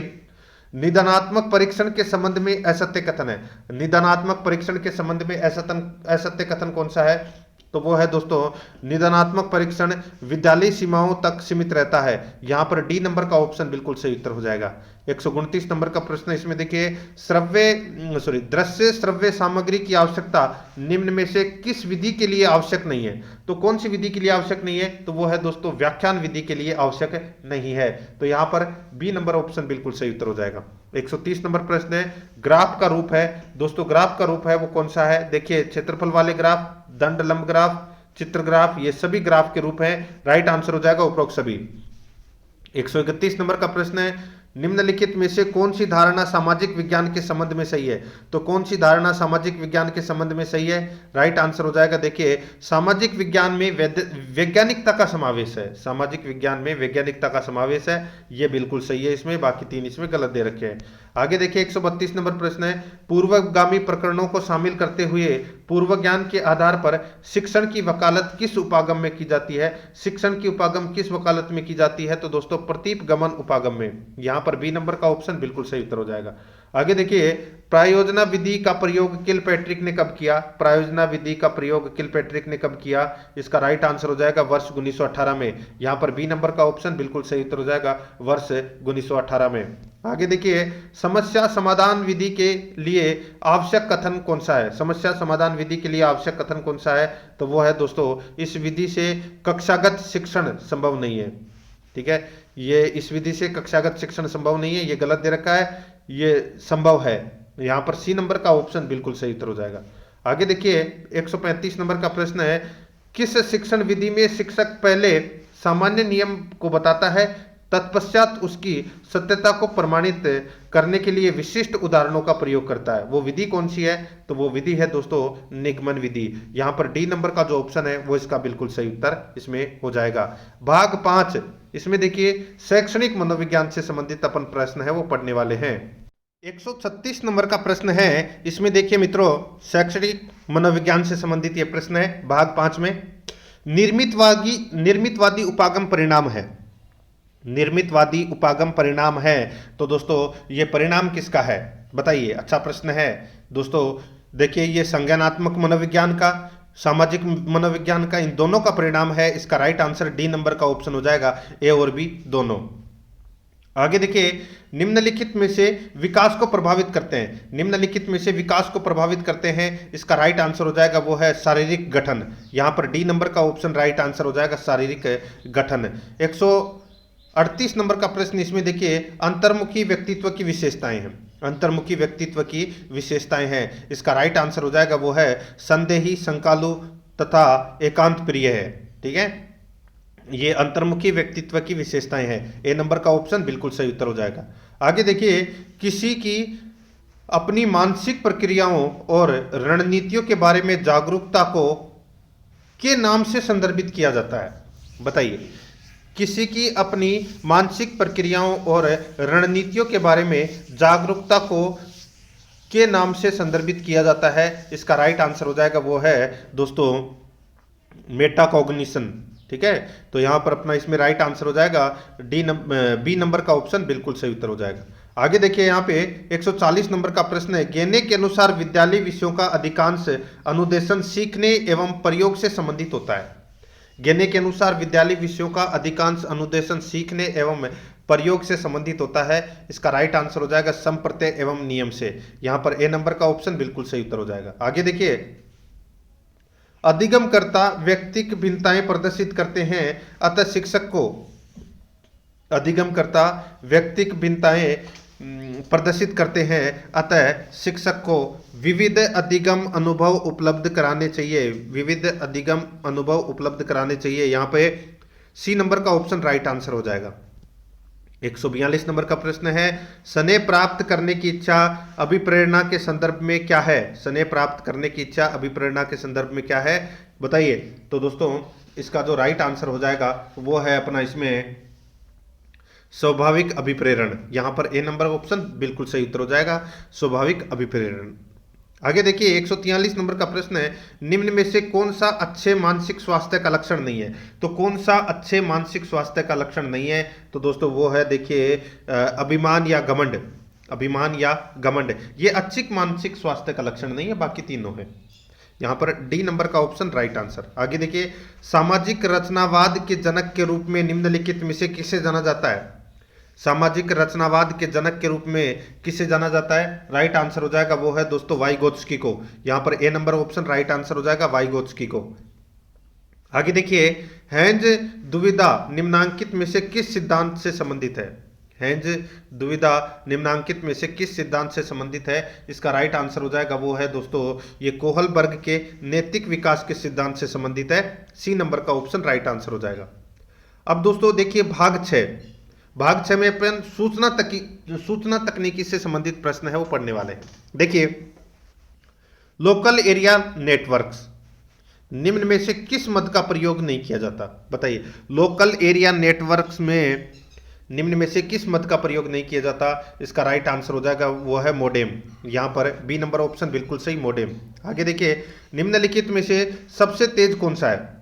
Speaker 1: निदानात्मक परीक्षण के संबंध में असत्य कथन है। निदानात्मक परीक्षण के संबंध में असत्य कथन कौन सा है? तो वो है दोस्तों, निदानात्मक परीक्षण विद्यालय सीमाओं तक सीमित रहता है। यहां पर डी नंबर का ऑप्शन बिल्कुल सही उत्तर हो जाएगा। 129 नंबर का प्रश्न इसमें देखिए, दृश्य श्रव्य सामग्री की आवश्यकता निम्न में से किस विधि के लिए आवश्यक नहीं है? तो कौन सी विधि के लिए आवश्यक नहीं है? तो वो है दोस्तों व्याख्यान विधि के लिए आवश्यक नहीं है। तो यहां पर बी नंबर ऑप्शन बिल्कुल सही उत्तर हो जाएगा। 130 नंबर प्रश्न है, ग्राफ का रूप है। दोस्तों ग्राफ का रूप है वो कौन सा है? देखिए क्षेत्रफल वाले ग्राफ, दंड लंब ग्राफ, चित्र ग्राफ, ये सभी ग्राफ के रूप हैं। राइट आंसर हो जाएगा उपरोक्त सभी। 131 नंबर का प्रश्न है, निम्नलिखित में से कौन सी धारणा सामाजिक विज्ञान के संबंध में सही है? तो कौन सी धारणा सामाजिक विज्ञान के संबंध में सही है? राइट आंसर हो जाएगा, देखिए सामाजिक विज्ञान में वैज्ञानिकता का समावेश है। सामाजिक विज्ञान में वैज्ञानिकता का समावेश है, ये बिल्कुल सही है इसमें, बाकी 3 इसमें गलत दे रखे हैं। आगे देखिए 132 नंबर प्रश्न है, पूर्वगामी प्रकरणों को शामिल करते हुए पूर्व ज्ञान के आधार पर शिक्षण की वकालत किस उपागम में की जाती है? शिक्षण की उपागम किस वकालत में की जाती है? तो दोस्तों प्रतीप गमन उपागम में। यहां पर बी नंबर का ऑप्शन बिल्कुल सही उत्तर हो जाएगा। आगे देखिए, प्रायोजना विधि का प्रयोग किलपैट्रिक ने कब किया? प्रायोजना विधि का प्रयोग किलपैट्रिक ने कब किया? इसका राइट आंसर हो जाएगा वर्ष 1918 में। यहां पर बी नंबर का ऑप्शन बिल्कुल सही उत्तर हो जाएगा वर्ष 1918 में। आगे देखिए, समस्या समाधान विधि के लिए आवश्यक कथन कौन सा है? समस्या समाधान विधि के लिए आवश्यक कथन कौन सा है? तो वो है दोस्तों, इस विधि से कक्षागत शिक्षण संभव नहीं है। ठीक है, ये इस विधि से कक्षागत शिक्षण संभव नहीं है, ये गलत दे रखा है, ये संभव है। यहां पर सी नंबर का ऑप्शन बिल्कुल सही उत्तर हो जाएगा। आगे देखिए 135 नंबर का प्रश्न है, किस शिक्षण विधि में शिक्षक पहले सामान्य नियम को बताता है, तत्पश्चात उसकी सत्यता को प्रमाणित करने के लिए विशिष्ट उदाहरणों का प्रयोग करता है? वो विधि कौन सी है? तो वो विधि है दोस्तों निगमन विधि। यहां पर डी नंबर का जो ऑप्शन है वो इसका बिल्कुल सही उत्तर इसमें हो जाएगा। भाग 5 इसमें देखिए शैक्षणिक मनोविज्ञान से संबंधित अपन प्रश्न है वो पढ़ने वाले हैं। 136 नंबर का प्रश्न है, इसमें देखिए मित्रों शैक्षणिक मनोविज्ञान से संबंधित ये प्रश्न है भाग 5 में। निर्मितवादी उपागम परिणाम है। निर्मितवादी उपागम परिणाम है, तो दोस्तों ये परिणाम किसका है बताइए? अच्छा प्रश्न है दोस्तों। देखिए ये संज्ञानात्मक मनोविज्ञान का, सामाजिक मनोविज्ञान का, इन दोनों का परिणाम है। इसका राइट आंसर डी नंबर का ऑप्शन हो जाएगा, ए और बी दोनों। आगे देखिए, निम्नलिखित में से विकास को प्रभावित करते हैं। निम्नलिखित में से विकास को प्रभावित करते हैं, इसका राइट आंसर हो जाएगा वो है शारीरिक गठन। यहां पर डी नंबर का ऑप्शन राइट आंसर हो जाएगा शारीरिक गठन। 138 नंबर का प्रश्न इसमें देखिए अंतर्मुखी व्यक्तित्व की विशेषताएं हैं। अंतर्मुखी व्यक्तित्व की विशेषताएं हैं, इसका राइट आंसर हो जाएगा वो है संदेही, संकालु तथा एकांत प्रिय है। ठीक है, ये अंतर्मुखी व्यक्तित्व की विशेषताएं हैं। ए नंबर का ऑप्शन बिल्कुल सही उत्तर हो जाएगा। आगे देखिए, किसी की अपनी मानसिक प्रक्रियाओं और रणनीतियों के बारे में जागरूकता को के नाम से संदर्भित किया जाता है? बताइए, किसी की अपनी मानसिक प्रक्रियाओं और रणनीतियों के बारे में जागरूकता को के नाम से संदर्भित किया जाता है? इसका राइट आंसर हो जाएगा वो है दोस्तों मेटाकॉग्निशन। ठीक है, तो यहां पर अपना इसमें राइट आंसर हो जाएगा बी नंबर का ऑप्शन बिल्कुल सही उत्तर हो जाएगा। आगे देखिए यहाँ पे 140 नंबर का प्रश्न है, गेने के अनुसार विद्यालय विषयों का अधिकांश अनुदेशन सीखने एवं प्रयोग से संबंधित होता है। गेने के अनुसार विद्यालय विषयों का अधिकांश अनुदेशन सीखने एवं प्रयोग से संबंधित होता है। इसका राइट आंसर हो जाएगा संप्रत्यय एवं नियम से। यहां पर ए नंबर का ऑप्शन बिल्कुल सही उत्तर हो जाएगा। आगे देखिए, अधिगमकर्ता व्यक्तिक भिन्नताएं प्रदर्शित करते हैं, अतः शिक्षक को अधिगमकर्ता व्यक्तिक भिन्नताएं प्रदर्शित करते हैं, अतः शिक्षक को विविध अधिगम अनुभव उपलब्ध कराने चाहिए। विविध अधिगम अनुभव उपलब्ध कराने चाहिए। यहाँ पे सी नंबर का ऑप्शन राइट आंसर हो जाएगा। 142 नंबर का प्रश्न है, स्नेह प्राप्त करने की इच्छा अभिप्रेरणा के संदर्भ में क्या है? स्नेह प्राप्त करने की इच्छा अभिप्रेरणा के संदर्भ में क्या है, बताइए। तो दोस्तों इसका जो राइट आंसर हो जाएगा वो है अपना इसमें स्वाभाविक अभिप्रेरण। यहां पर ए नंबर ऑप्शन बिल्कुल सही उत्तर हो जाएगा, स्वाभाविक अभिप्रेरण। आगे देखिए 143 नंबर का प्रश्न है, निम्न में से कौन सा अच्छे मानसिक स्वास्थ्य का लक्षण नहीं है? तो कौन सा अच्छे मानसिक स्वास्थ्य का लक्षण नहीं है? तो दोस्तों वो है देखिए अभिमान या घमंड। अभिमान या घमंड ये अच्छी मानसिक स्वास्थ्य का लक्षण नहीं है, बाकी तीनों है। यहां पर डी नंबर का ऑप्शन राइट आंसर। आगे देखिए, सामाजिक रचनावाद के जनक के रूप में निम्नलिखित में से किसे जाना जाता है? सामाजिक रचनावाद के जनक के रूप में किसे जाना जाता है? राइट आंसर हो जाएगा वो है दोस्तों वाइगोत्स्की को। यहां पर ए नंबर ऑप्शन राइट आंसर हो जाएगा वाइगोत्स्की को। आगे देखिए, हेंज दुविधा निम्नांकित में से किस सिद्धांत से संबंधित है? हेंज दुविधा निम्नांकित में से किस सिद्धांत से संबंधित है? इसका राइट आंसर हो जाएगा वो है दोस्तों ये कोहलबर्ग के नैतिक विकास के सिद्धांत से संबंधित है। सी नंबर का ऑप्शन राइट आंसर हो जाएगा। अब दोस्तों देखिए भाग 6। भाग 6 में अपन सूचना तकनीकी से संबंधित प्रश्न है वो पढ़ने वाले हैं। देखिए, लोकल एरिया नेटवर्क्स निम्न में से किस मद का प्रयोग नहीं किया जाता? बताइए, लोकल एरिया नेटवर्क्स में निम्न में से किस मद का प्रयोग नहीं किया जाता? इसका राइट आंसर हो जाएगा वो है मोडेम। यहां पर बी नंबर ऑप्शन बिल्कुल सही, मोडेम। आगे देखिए, निम्नलिखित में से सबसे तेज कौन सा है?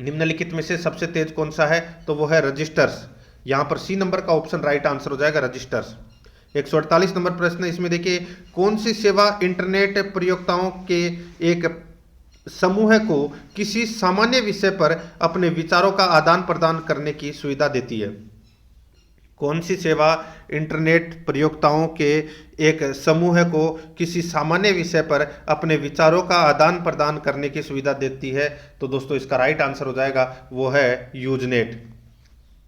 Speaker 1: निम्नलिखित में से सबसे तेज कौन सा है? तो वो है रजिस्टर्स। यहां पर सी नंबर का ऑप्शन राइट आंसर हो जाएगा रजिस्टर्स। 148 नंबर प्रश्न है, इसमें देखिए कौन सी सेवा इंटरनेट प्रयोक्ताओं के एक समूह को किसी सामान्य विषय पर अपने विचारों का आदान प्रदान करने की सुविधा देती है? कौन सी सेवा इंटरनेट प्रयोक्ताओं के एक समूह को किसी सामान्य विषय पर अपने विचारों का आदान प्रदान करने की सुविधा देती है? तो दोस्तों इसका राइट आंसर हो जाएगा वो है यूजनेट।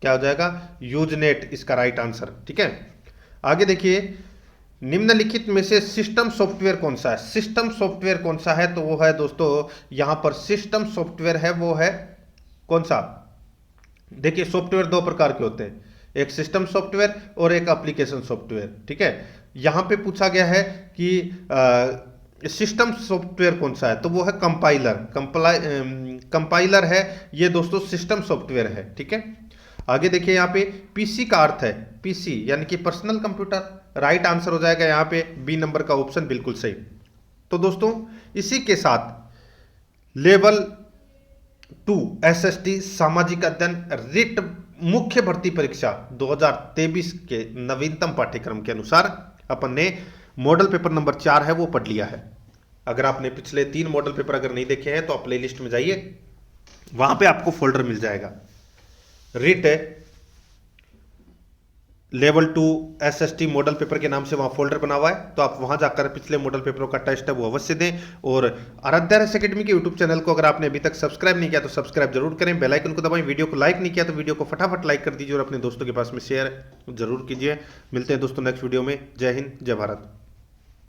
Speaker 1: क्या हो जाएगा? यूजनेट इसका राइट आंसर। ठीक है, आगे देखिए, निम्नलिखित में से सिस्टम सॉफ्टवेयर कौन सा है? सिस्टम सॉफ्टवेयर कौन सा है? तो वो है दोस्तों यहां पर सिस्टम सॉफ्टवेयर है वो है कौन सा? देखिए सॉफ्टवेयर दो प्रकार के होते हैं, एक सिस्टम सॉफ्टवेयर और एक एप्लीकेशन सॉफ्टवेयर। ठीक है, यहां पे पूछा गया है कि सिस्टम सॉफ्टवेयर कौन सा है? तो वो है कंपाइलर। कंपाइलर है ये दोस्तों सिस्टम सॉफ्टवेयर है। ठीक है, आगे देखिए यहाँ पे पीसी का अर्थ है पीसी यानी कि पर्सनल कंप्यूटर। राइट आंसर हो जाएगा यहाँ पे बी नंबर का ऑप्शन बिल्कुल सही। तो दोस्तों इसी के साथ लेवल 2 एसएसटी सामाजिक अध्ययन रिट मुख्य भर्ती परीक्षा 2023 के नवीनतम पाठ्यक्रम के अनुसार अपन ने मॉडल पेपर नंबर 4 है वो पढ़ लिया है। अगर आपने पिछले 3 मॉडल पेपर अगर नहीं देखे हैं तो आप प्ले लिस्ट में जाइए, वहां पे आपको फोल्डर मिल जाएगा writ level 2 SST model paper के नाम से वहां फोल्डर बना हुआ है। तो आप वहां जाकर पिछले मॉडल पेपरों का टेस्ट है वो अवश्य दें। और आराध्या अकेडमी के यूट्यूब चैनल को अगर आपने अभी तक सब्सक्राइब नहीं किया तो सब्सक्राइब जरूर करें, बेल आइकन को दबाएं। वीडियो को लाइक नहीं किया तो वीडियो को फटाफट लाइक कर दीजिए और अपने दोस्तों के पास में शेयर जरूर कीजिए। मिलते हैं दोस्तों नेक्स्ट वीडियो में। जय हिंद, जय भारत।